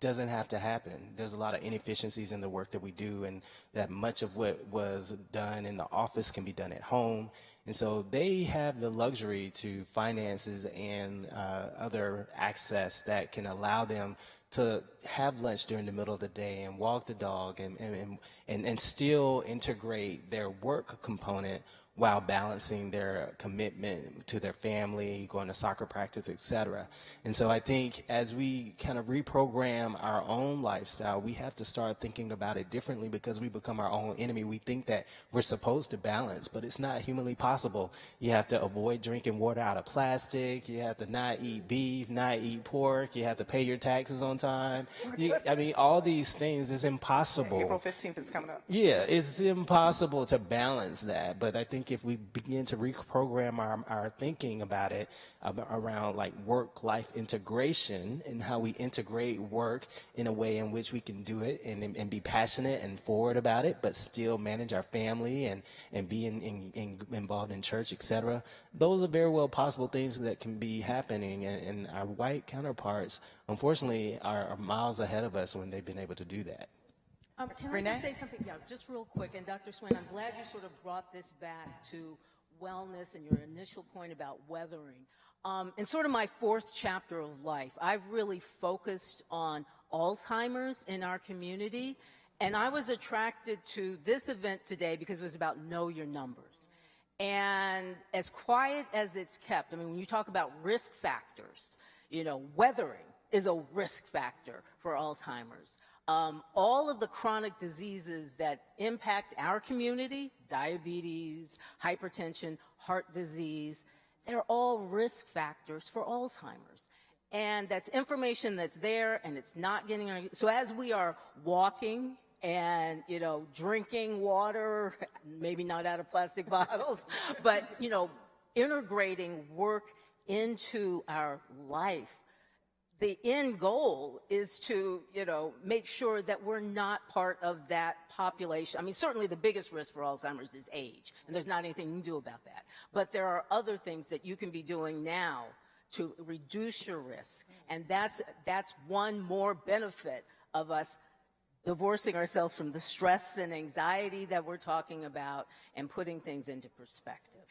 doesn't have to happen. There's a lot of inefficiencies in the work that we do, and that much of what was done in the office can be done at home. And so they have the luxury to finances and other access that can allow them to have lunch during the middle of the day and walk the dog and still integrate their work component while balancing their commitment to their family, going to soccer practice, etc. And so I think as we kind of reprogram our own lifestyle, we have to start thinking about it differently, because we become our own enemy. We think that we're supposed to balance, but it's not humanly possible. You have to avoid drinking water out of plastic. You have to not eat beef, not eat pork. You have to pay your taxes on time. I mean, all these things is impossible. April 15th is coming up. Yeah, it's impossible to balance that. But I think if we begin to reprogram our thinking about it, around like work-life integration and how we integrate work in a way in which we can do it and be passionate and forward about it, but still manage our family and be involved in church, etc. Those are very well possible things that can be happening, and our white counterparts, unfortunately, are miles ahead of us when they've been able to do that. Can I just say something? Yeah, just real quick. And Dr. Swain, I'm glad you sort of brought this back to wellness and your initial point about weathering. In sort of my 4th chapter of life, I've really focused on Alzheimer's in our community. And I was attracted to this event today because it was about know your numbers. And as quiet as it's kept, I mean, when you talk about risk factors, you know, weathering is a risk factor for Alzheimer's. All of the chronic diseases that impact our community, diabetes, hypertension, heart disease, they're all risk factors for Alzheimer's. And that's information that's there, and it's not getting, so as we are walking and, you know, drinking water, maybe not out of plastic bottles, but, you know, integrating work into our life, the end goal is to, you know, make sure that we're not part of that population. I mean, certainly the biggest risk for Alzheimer's is age, and there's not anything you can do about that. But there are other things that you can be doing now to reduce your risk, and that's one more benefit of us divorcing ourselves from the stress and anxiety that we're talking about and putting things into perspective.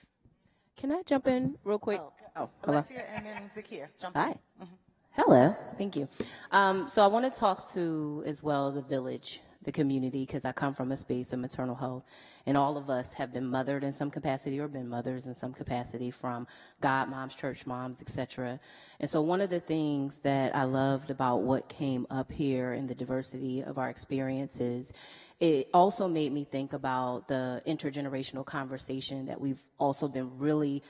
Can I jump in real quick? Hello. Alexia and then Zakia. Jump Hi. in. Mm-hmm. Hello, thank you. So I want to talk to as well the village, the community, because I come from a space of maternal health, and all of us have been mothered in some capacity or been mothers in some capacity, from God moms, church moms, etc. And so one of the things that I loved about what came up here in the diversity of our experiences, it also made me think about the intergenerational conversation that we've also been really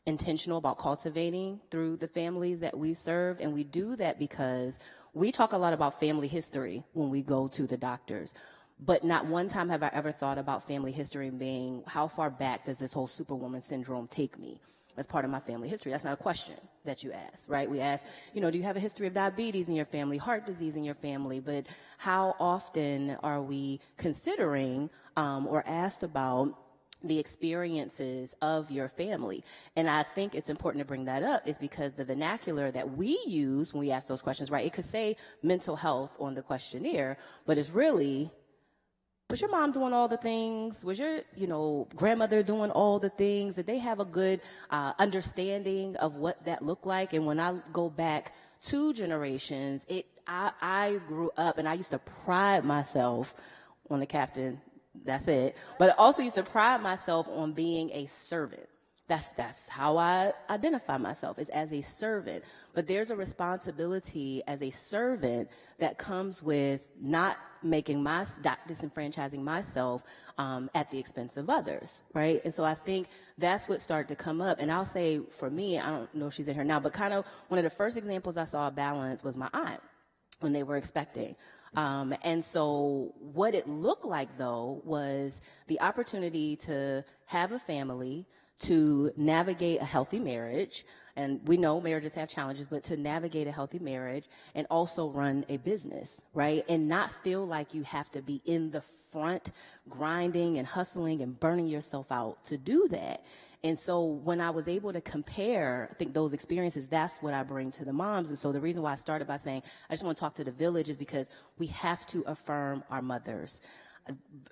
intentional about cultivating through the families that we served. And we do that because we talk a lot about family history when we go to the doctors, but not one time have I ever thought about family history being, how far back does this whole superwoman syndrome take me as part of my family history? That's not a question that you ask, right? We ask, you know, do you have a history of diabetes in your family, heart disease in your family? But how often are we considering or asked about the experiences of your family. And I think it's important to bring that up is because the vernacular that we use when we ask those questions, right? It could say mental health on the questionnaire, but it's really, was your mom doing all the things? Was your, grandmother doing all the things? Did they have a good understanding of what that looked like? And when I go back 2 generations, I grew up and I used to pride myself on the captain. That's it. But I also used to pride myself on being a servant. That's how I identify myself, is as a servant. But there's a responsibility as a servant that comes with not disenfranchising myself at the expense of others, right? And so I think that's what started to come up. And I'll say for me, I don't know if she's in here now, but kind of one of the first examples I saw of balance was my aunt when they were expecting. And so what it looked like, though, was the opportunity to have a family, to navigate a healthy marriage. And we know marriages have challenges, but to navigate a healthy marriage and also run a business, right? And not feel like you have to be in the front grinding and hustling and burning yourself out to do that. And so when I was able to compare, I think those experiences, that's what I bring to the moms. And so the reason why I started by saying I just want to talk to the village is because we have to affirm our mothers.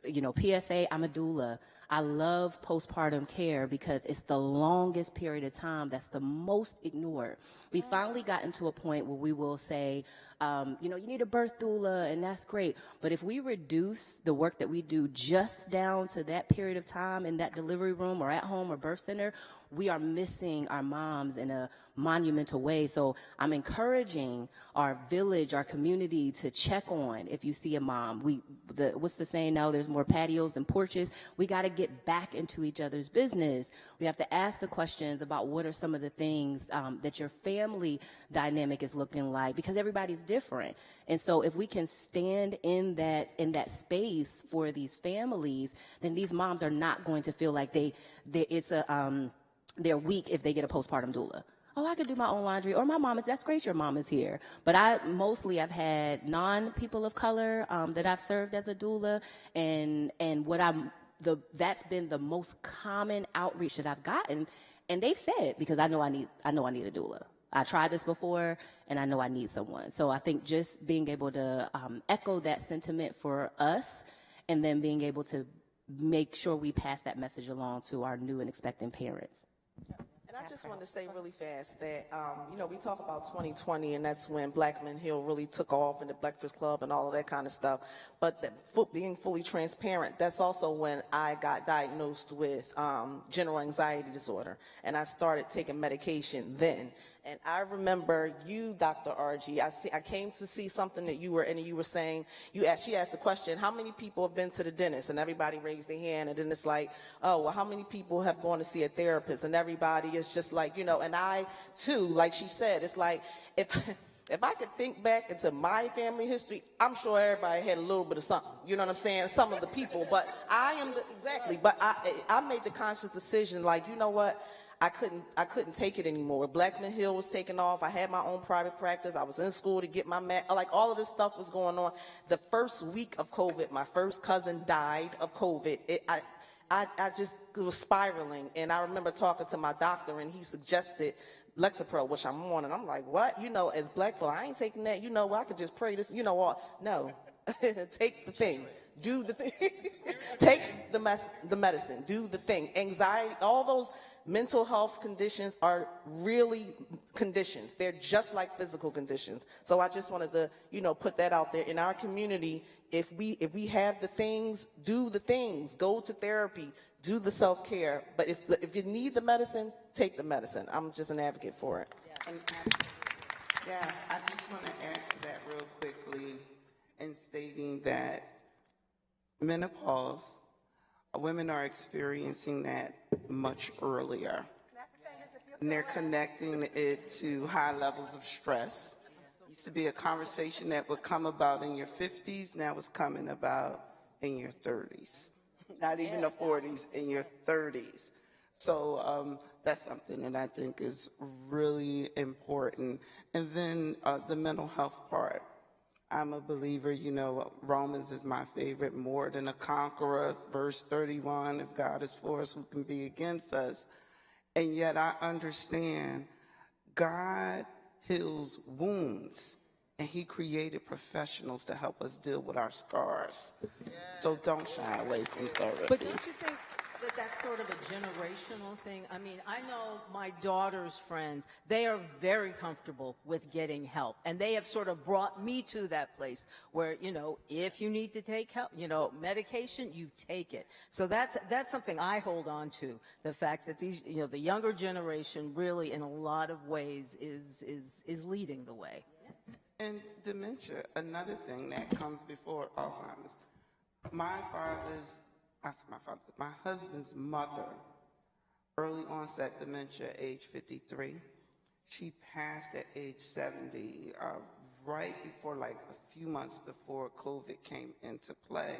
PSA, I'm a doula. I love postpartum care because it's the longest period of time that's the most ignored. We finally gotten to a point where we will say, you need a birth doula, and that's great. But if we reduce the work that we do just down to that period of time in that delivery room or at home or birth center, we are missing our moms in a monumental way. So I'm encouraging our village, our community to check on if you see a mom. What's the saying now? There's more patios than porches. We got to get back into each other's business. We have to ask the questions about what are some of the things that your family dynamic is looking like, because everybody's different. And so if we can stand in that space for these families, then these moms are not going to feel like they're weak if they get a postpartum doula. Oh, I could do my own laundry, or my mom is, that's great your mom is here. But I've had non-people of color that I've served as a doula, and that's been the most common outreach that I've gotten, and they've said, because I know I need a doula. I tried this before, and I know I need someone. So I think just being able to echo that sentiment for us, and then being able to make sure we pass that message along to our new and expecting parents. And I just wanted to say really fast that, we talk about 2020, and that's when Black Men Heal really took off, and the Breakfast Club and all of that kind of stuff. But being fully transparent, that's also when I got diagnosed with general anxiety disorder, and I started taking medication then. And I remember you, Dr. RG, I came to see something that you were in, and you were saying, she asked the question, how many people have been to the dentist? And everybody raised their hand, and then it's like, oh, well, how many people have gone to see a therapist? And everybody is just like, and I too, like she said, it's like, if I could think back into my family history, I'm sure everybody had a little bit of something. You know what I'm saying? Some of the people, but but I made the conscious decision, like, you know what? I couldn't take it anymore. Black Men Hill was taking off. I had my own private practice. I was in school to get my like all of this stuff was going on. The first week of COVID, my first cousin died of COVID. I just was spiraling, and I remember talking to my doctor, and he suggested Lexapro, which I'm on, and I'm like, what? As Black folk, I ain't taking that. I could just pray this. What? No, take the thing. Do the thing. Take the medicine. Do the thing. Anxiety, all those mental health conditions are really conditions. They're just like physical conditions. So I just wanted to, put that out there in our community. If we have the things, do the things. Go to therapy. Do the self-care. But if you need the medicine, take the medicine. I'm just an advocate for it. Yeah, I just want to add to that real quickly in stating that menopause, women are experiencing that much earlier. And they're connecting it to high levels of stress. Used to be a conversation that would come about in your 50s, now it's coming about in your 30s. Not even the 40s, in your 30s. So that's something that I think is really important. And then the mental health part. I'm a believer, you know, Romans is my favorite, more than a conqueror, verse 31, if God is for us, who can be against us? And yet I understand God heals wounds, and he created professionals to help us deal with our scars. So don't shy away from therapy. But don't you think that that's sort of a generational thing? I mean, I know my daughter's friends, they are very comfortable with getting help. And they have sort of brought me to that place where, you know, if you need to take help, you know, medication, you take it. So that's something I hold on to. The fact that these, you know, the younger generation really in a lot of ways is leading the way. And dementia, another thing that comes before Alzheimer's. My husband's mother, early onset dementia, age 53. She passed at age 70, right before, like a few months before COVID came into play.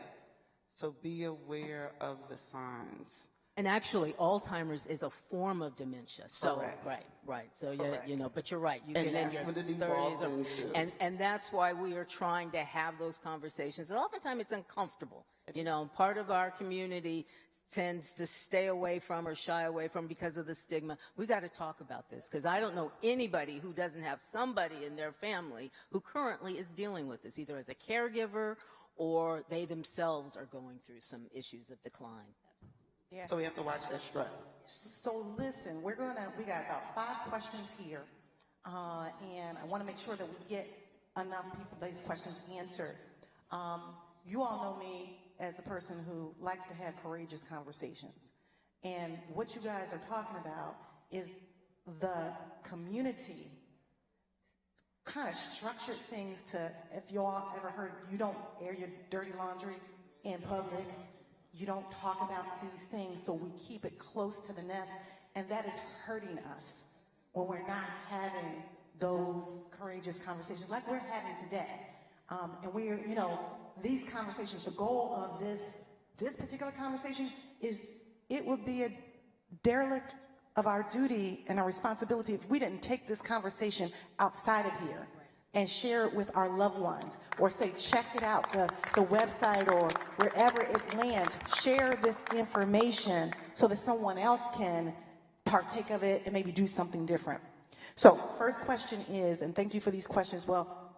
So be aware of the signs. And actually, Alzheimer's is a form of dementia. So, Correct. Right. So, Correct. you know, but you're right. You And get that's in what it your evolved 30s. into. And that's why we are trying to have those conversations. And oftentimes it's uncomfortable. You know, part of our community tends to stay away from or shy away from because of the stigma. We've got to talk about this because I don't know anybody who doesn't have somebody in their family who currently is dealing with this, either as a caregiver or they themselves are going through some issues of decline. Yeah. So we have to watch that stress. So listen, we got about 5 questions here, and I want to make sure that we get enough people these questions answered. You all know me as the person who likes to have courageous conversations, and what you guys are talking about is the community kind of structured things to, if you all ever heard, you don't air your dirty laundry in public. You don't talk about these things, so we keep it close to the nest, and that is hurting us when we're not having those courageous conversations like we're having today. And we're, you know, these conversations, the goal of this particular conversation is it would be a derelict of our duty and our responsibility if we didn't take this conversation outside of here and share it with our loved ones, or say, check it out, the website or wherever it lands. Share this information so that someone else can partake of it and maybe do something different. So first question is, and thank you for these questions. Well,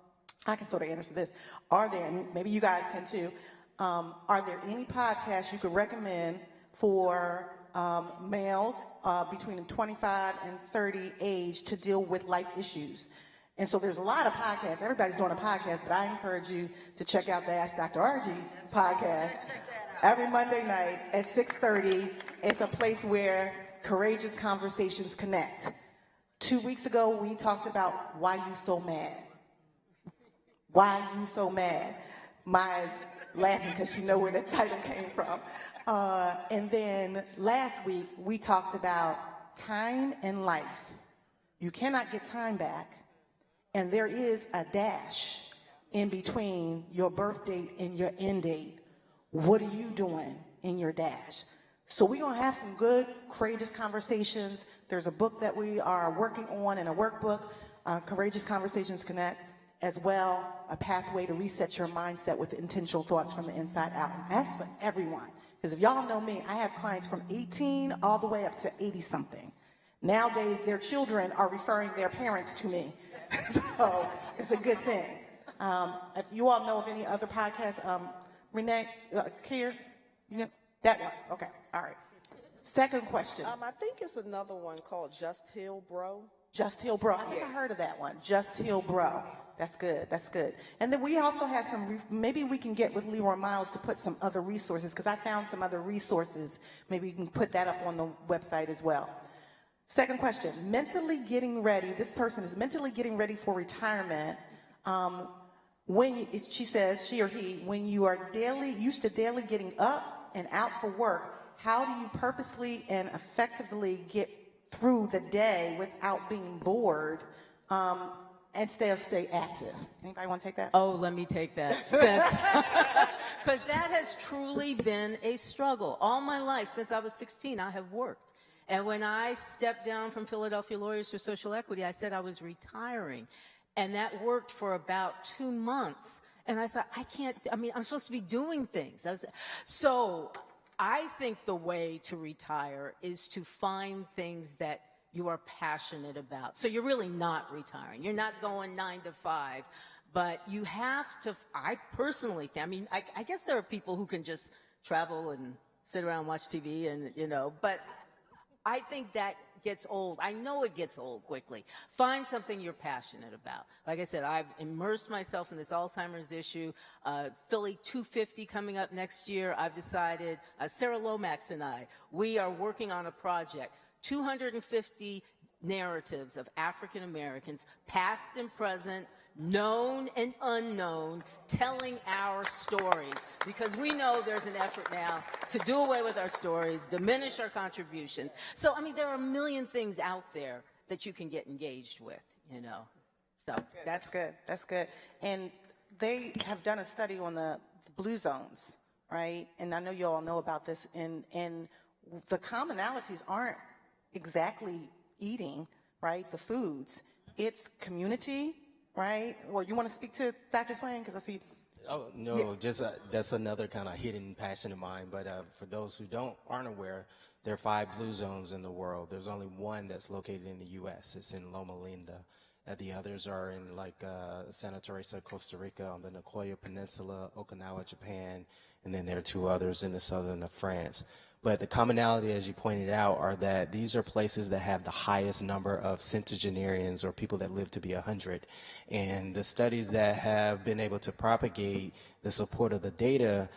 I can sort of answer this. Are there, and maybe you guys can too, are there any podcasts you could recommend for males between 25 and 30 age to deal with life issues? And so there's a lot of podcasts. Everybody's doing a podcast, but I encourage you to check out the Ask Dr. RG podcast every Monday night at 6:30. It's a place where courageous conversations connect. 2 weeks ago, we talked about why you so mad. Why you so mad? Maya's laughing because she knows where the title came from. And then last week, we talked about time and life. You cannot get time back. And there is a dash in between your birth date and your end date. What are you doing in your dash? So we're going to have some good, courageous conversations. There's a book that we are working on and a workbook, Courageous Conversations Connect, as well, a pathway to reset your mindset with intentional thoughts from the inside out. And that's for everyone. Because if y'all know me, I have clients from 18 all the way up to 80-something. Nowadays, their children are referring their parents to me. So it's a good thing. If you all know of any other podcasts, Renee, Kier, you know, that one. Okay, all right. Second question. I think it's another one called Just Heal Bro. Just Heal Bro. I think I heard of that one. Just Heal Bro. That's good. That's good. And then we also have some, maybe we can get with Leroy Miles to put some other resources, because I found some other resources. Maybe we can put that up on the website as well. Second question, mentally getting ready. This person is mentally getting ready for retirement. She says, she or he, when you are used to daily getting up and out for work, how do you purposely and effectively get through the day without being bored and stay active? Anybody want to take that? Oh, let me take that. Because that has truly been a struggle. All my life, since I was 16, I have worked. And when I stepped down from Philadelphia Lawyers for Social Equity, I said I was retiring. And that worked for about 2 months. And I thought, I'm supposed to be doing things. So I think the way to retire is to find things that you are passionate about. So you're really not retiring. You're not going 9 to 5. But you have to, I personally think, I guess there are people who can just travel and sit around and watch TV and, but I think that gets old. I know it gets old quickly. Find something you're passionate about. Like I said, I've immersed myself in this Alzheimer's issue. Philly 250 coming up next year. I've decided, Sarah Lomax and I, we are working on a project, 250 narratives of African Americans, past and present, known and unknown, telling our stories, because we know there's an effort now to do away with our stories, diminish our contributions. So, there are a million things out there that you can get engaged with, So That's good. That's good. And they have done a study on the blue zones, right? And I know you all know about this. And the commonalities aren't exactly eating, right? The foods. It's community, right? Well, you want to speak to Dr. Swain? Because I see. Oh, no, just that's another kind of hidden passion of mine. But for those who aren't aware, there are 5 blue zones in the world. There's only one that's located in the U.S. It's in Loma Linda. The others are in Santa Teresa, Costa Rica, on the Nicoya Peninsula, Okinawa, Japan, and then there are 2 others in the southern of France. But the commonality, as you pointed out, are that these are places that have the highest number of centenarians, or people that live to be 100. And the studies that have been able to propagate the support of the data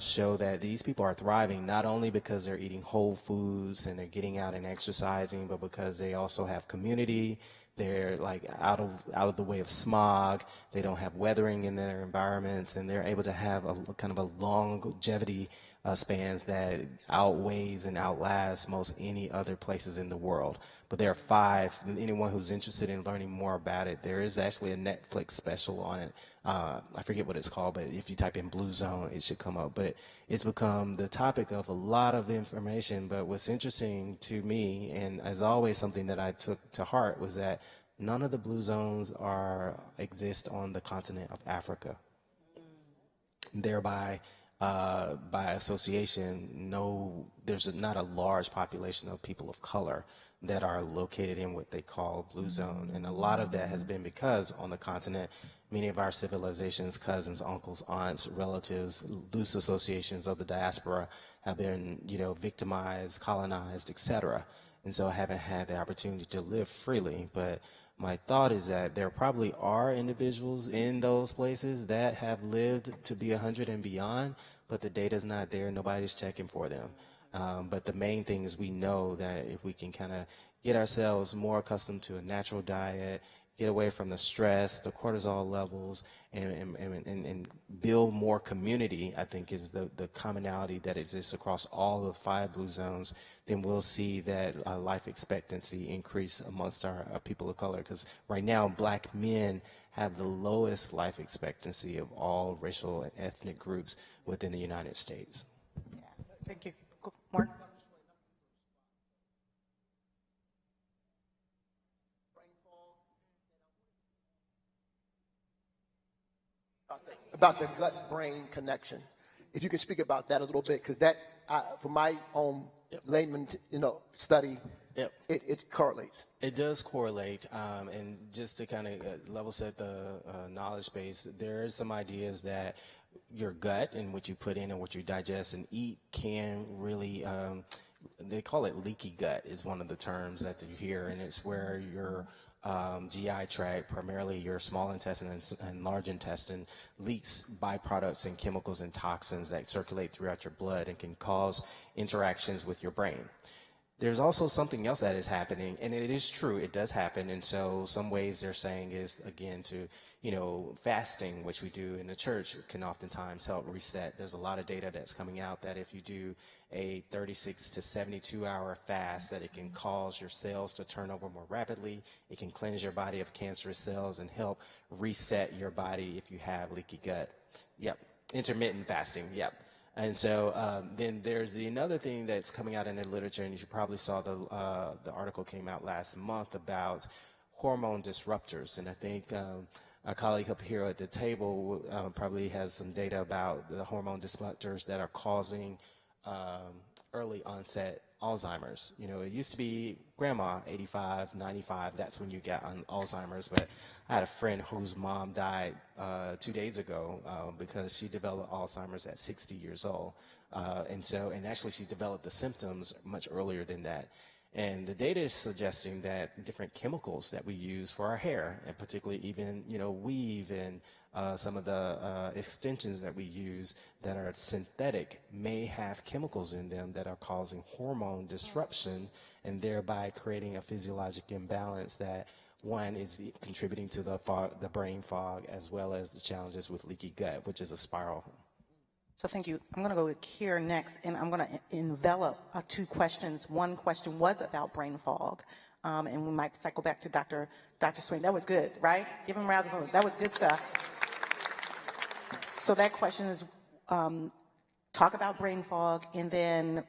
show that these people are thriving, not only because they're eating whole foods and they're getting out and exercising, but because they also have community. They're out of the way of smog. They don't have weathering in their environments, and they're able to have a kind of a longevity spans that outweighs and outlasts most any other places in the world. But there are 5. Anyone who's interested in learning more about it, there is actually a Netflix special on it. I forget what it's called, but if you type in Blue Zone, it should come up. But it's become the topic of a lot of information. But what's interesting to me, and as always something that I took to heart, was that none of the blue zones exist on the continent of Africa. Thereby, by association, there's not a large population of people of color that are located in what they call blue zone. And a lot of that has been because on the continent, many of our civilizations, cousins, uncles, aunts, relatives, loose associations of the diaspora have been, victimized, colonized, etc. And so I haven't had the opportunity to live freely. But my thought is that there probably are individuals in those places that have lived to be 100 and beyond, but the data's not there. Nobody's checking for them. But the main thing is we know that if we can kind of get ourselves more accustomed to a natural diet, get away from the stress, the cortisol levels, and build more community, I think is the commonality that exists across all the 5 blue zones, then we'll see that life expectancy increase amongst our people of color. Because right now, Black men have the lowest life expectancy of all racial and ethnic groups within the United States. Yeah. Thank you. Mark? About the gut-brain connection. If you can speak about that a little bit, because that, from my own layman, study, it correlates. It does correlate, and just to kind of level set the knowledge base, there are some ideas that your gut and what you put in and what you digest and eat can really, they call it leaky gut is one of the terms that you hear, and it's where your GI tract, primarily your small intestine and large intestine, leaks byproducts and chemicals and toxins that circulate throughout your blood and can cause interactions with your brain. There's also something else that is happening, and it is true, it does happen, and so some ways they're saying is, again, to, fasting, which we do in the church, can oftentimes help reset. There's a lot of data that's coming out that if you do a 36 to 72 hour fast, that it can cause your cells to turn over more rapidly, it can cleanse your body of cancerous cells and help reset your body if you have leaky gut. Yep, intermittent fasting, yep. And so then there's another thing that's coming out in the literature, and you probably saw the article came out last month about hormone disruptors. And I think our colleague up here at the table probably has some data about the hormone disruptors that are causing early onset Alzheimer's. You know, it used to be grandma, 85, 95, that's when you get on Alzheimer's, but I had a friend whose mom died 2 days ago because she developed Alzheimer's at 60 years old. And actually she developed the symptoms much earlier than that. And the data is suggesting that different chemicals that we use for our hair, and particularly even, you know, weave and some of the extensions that we use that are synthetic may have chemicals in them that are causing hormone disruption and thereby creating a physiologic imbalance that, one, is contributing to the brain fog, as well as the challenges with leaky gut, which is a spiral. So thank you. I'm going to go to Kier next, and I'm going to envelop 2 questions. One question was about brain fog, and we might cycle back to Dr. Swain. That was good, right? Give him a round of applause. That was good stuff. So that question is talk about brain fog, and then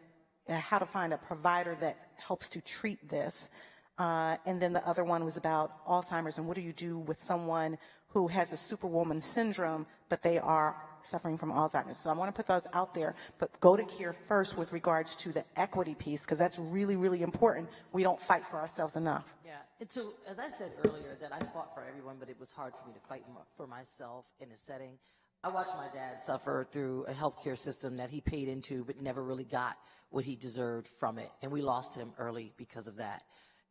how to find a provider that helps to treat this. And then the other one was about Alzheimer's, and what do you do with someone who has a superwoman syndrome, but they are suffering from Alzheimer's. So I want to put those out there, but go to Kier first with regards to the equity piece, because that's really, really important. We don't fight for ourselves enough. Yeah, it's as I said earlier, that I fought for everyone, but it was hard for me to fight for myself in a setting. I watched my dad suffer through a healthcare system that he paid into, but never really got what he deserved from it. And we lost him early because of that.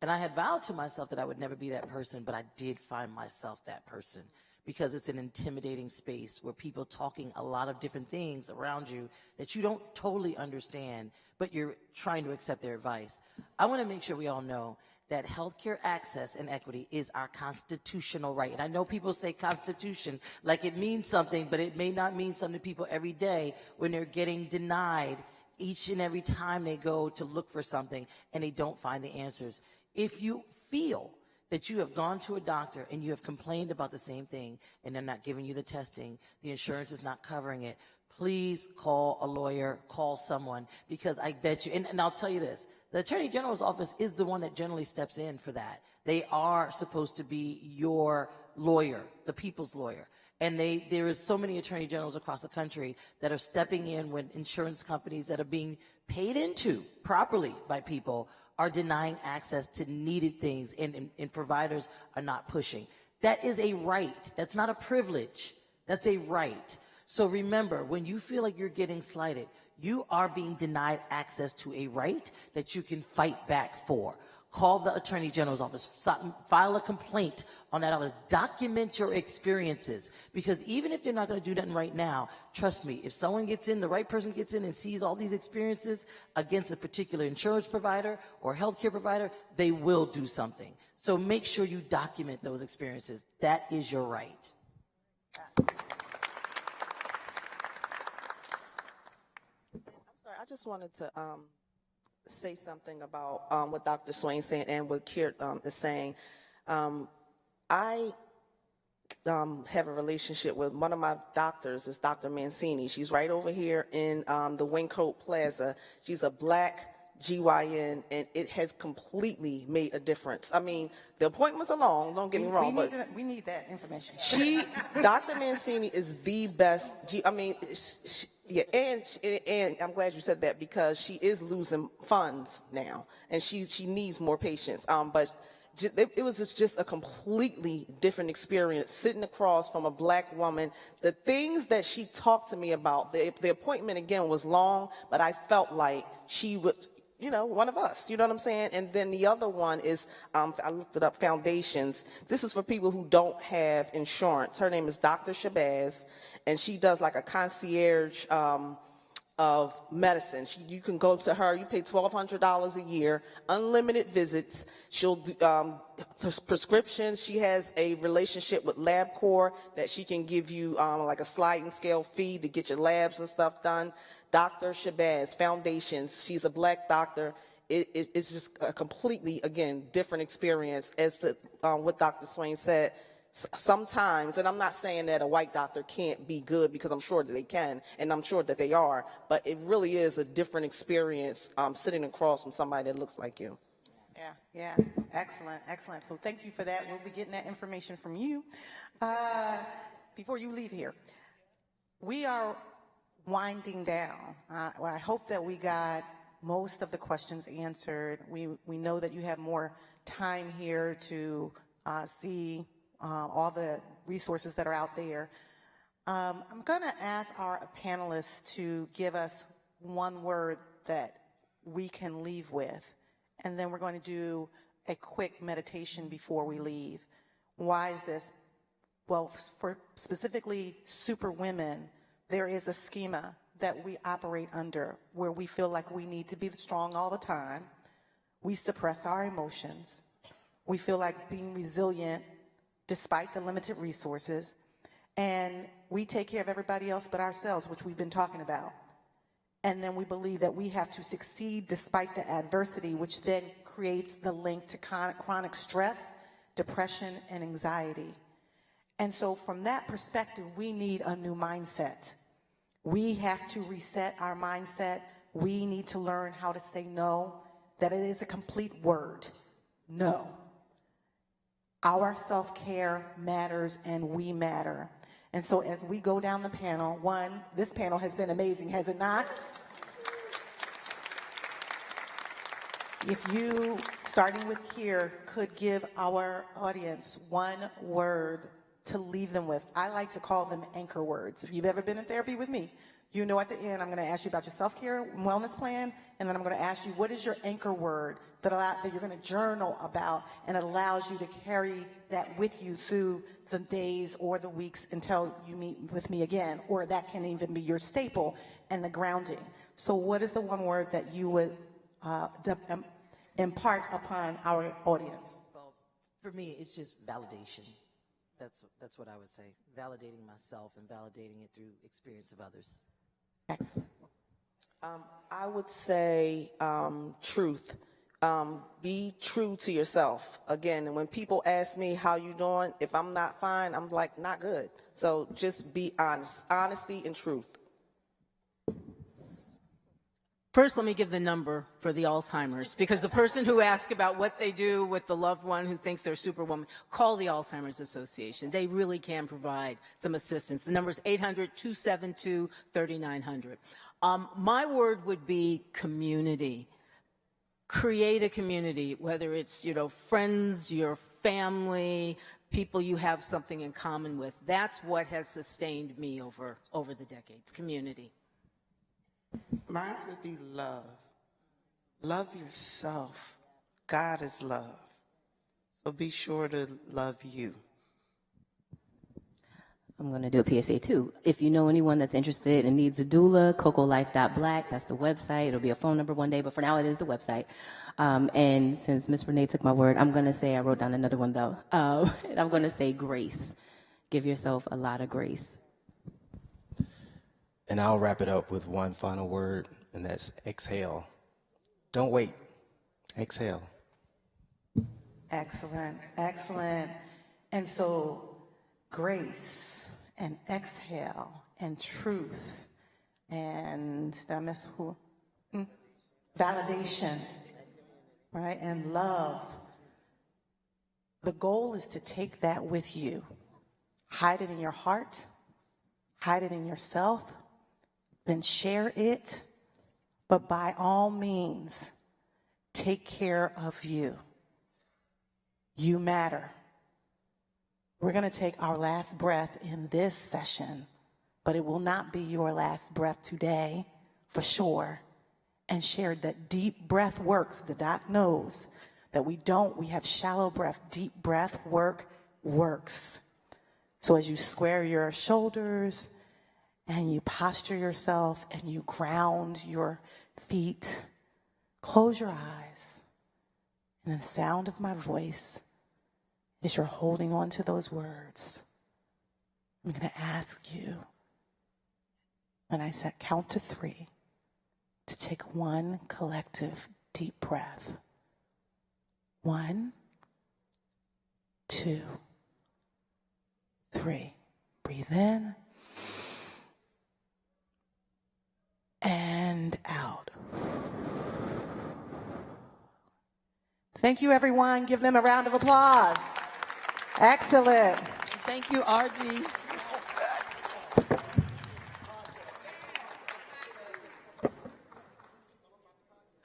And I had vowed to myself that I would never be that person, but I did find myself that person, because it's an intimidating space where people talking a lot of different things around you that you don't totally understand, but you're trying to accept their advice. I want to make sure we all know that healthcare access and equity is our constitutional right. And I know people say Constitution like it means something, but it may not mean something to people every day when they're getting denied each and every time they go to look for something and they don't find the answers. If you feel that you have gone to a doctor and you have complained about the same thing and they're not giving you the testing, the insurance is not covering it, please call a lawyer, call someone, because I bet you, and I'll tell you this, the Attorney General's office is the one that generally steps in for that. They are supposed to be your lawyer, the people's lawyer. And there is so many attorney generals across the country that are stepping in when insurance companies that are being paid into properly by people are denying access to needed things, and providers are not pushing. That is a right. That's not a privilege. That's a right. So remember, when you feel like you're getting slighted, you are being denied access to a right that you can fight back for. Call the Attorney General's office, file a complaint on that office, document your experiences, because even if they're not going to do nothing right now, trust me, if someone gets in, the right person gets in and sees all these experiences against a particular insurance provider or healthcare provider, they will do something. So make sure you document those experiences. That is your right. I'm sorry, I just wanted to say something about what Dr. Swain said and what Kier is saying. I have a relationship with one of my doctors, is Dr. Mancini. She's right over here in the Wingcoat Plaza. She's a black GYN, and it has completely made a difference. I mean, the appointments are long, don't get me wrong, but we need that information. Dr. Mancini is the best. Yeah, and I'm glad you said that, because she is losing funds now, and she needs more patients. But it was just a completely different experience sitting across from a black woman. The things that she talked to me about, the appointment again was long, but I felt like she was, you know, one of us, you know what I'm saying? And then the other one is, I looked it up, foundations. This is for people who don't have insurance. Her name is Dr. Shabazz, and she does like a concierge of medicine. You can go to her, you pay $1,200 a year, unlimited visits. She'll do prescriptions. She has a relationship with LabCorp that she can give you like a sliding scale fee to get your labs and stuff done. Dr. Shabazz, Foundations, she's a black doctor. It's just a completely, again, different experience. As to what Dr. Swain said, sometimes, and I'm not saying that a white doctor can't be good, because I'm sure that they can, and I'm sure that they are, but it really is a different experience sitting across from somebody that looks like you. Yeah. Excellent, excellent. So thank you for that. We'll be getting that information from you before you leave here. We are winding down. I hope that we got most of the questions answered. We know that you have more time here to see all the resources that are out there. I'm going to ask our panelists to give us one word that we can leave with, and then we're going to do a quick meditation before we leave. Why is this? Well, for specifically super women, there is a schema that we operate under where we feel like we need to be strong all the time. We suppress our emotions. We feel like being resilient despite the limited resources. And we take care of everybody else but ourselves, which we've been talking about. And then we believe that we have to succeed despite the adversity, which then creates the link to chronic stress, depression, and anxiety. And so from that perspective, we need a new mindset. We have to reset our mindset. We need to learn how to say no, that it is a complete word, no. Our self-care matters and we matter. And so as we go down the panel, this panel has been amazing, has it not? If you, starting with Kier, could give our audience one word to leave them with. I like to call them anchor words. If you've ever been in therapy with me, you know at the end I'm going to ask you about your self-care wellness plan, and then I'm going to ask you what is your anchor word that you're going to journal about, and it allows you to carry that with you through the days or the weeks until you meet with me again, or that can even be your staple and the grounding. So what is the one word that you would impart upon our audience? Well, for me, it's just validation. That's what I would say. Validating myself and validating it through experience of others. Excellent. I would say truth. Be true to yourself. Again, and when people ask me how you doing, if I'm not fine, I'm like, not good. So just be honest. Honesty and truth. First, let me give the number for the Alzheimer's, because the person who asks about what they do with the loved one who thinks they're superwoman, call the Alzheimer's Association. They really can provide some assistance. The number is 800-272-3900. My word would be community. Create a community, whether it's, friends, your family, people you have something in common with. That's what has sustained me over the decades, community. Mine would be love. Love yourself. God is love. So be sure to love you. I'm going to do a PSA too. If you know anyone that's interested and needs a doula, cocolife.black, that's the website. It'll be a phone number one day, but for now it is the website. And since Ms. Renee took my word, I'm going to say, I wrote down another one though, and I'm going to say grace. Give yourself a lot of grace. And I'll wrap it up with one final word, and that's exhale. Don't wait. Exhale. Excellent, excellent. And so grace and exhale and truth and, did I miss who? Validation, right? And love. The goal is to take that with you. Hide it in your heart. Hide it in yourself. Then share it. But by all means, take care of you. You matter. We're going to take our last breath in this session, but it will not be your last breath today, for sure. And share that deep breath works. The doc knows that we have shallow breath. Deep breath works. So as you square your shoulders and you posture yourself and you ground your feet, close your eyes. And the sound of my voice, as you're holding on to those words, I'm going to ask you, when I said count to 3, to take one collective deep breath. 1, 2, 3. Breathe in and out. Thank you, everyone. Give them a round of applause. Excellent. Thank you, RG.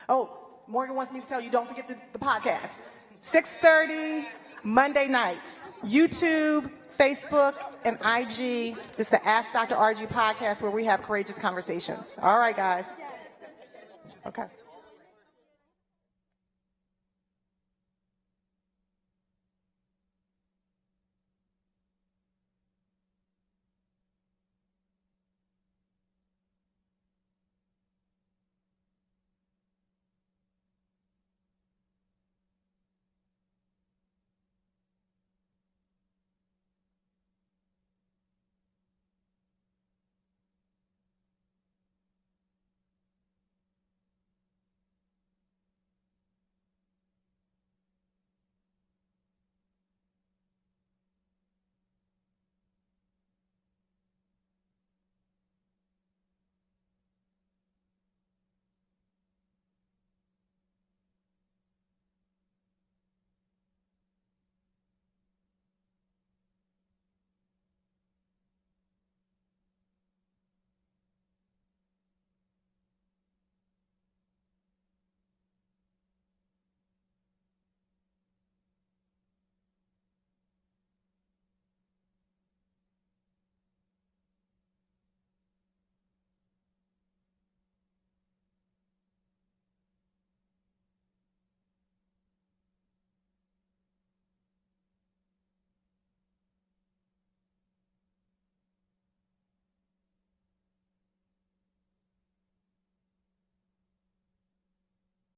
Oh, Morgan wants me to tell you, don't forget the podcast. 6:30 Monday nights. YouTube, Facebook, and IG. This is the Ask Dr. RG podcast where we have courageous conversations. All right, guys. Okay.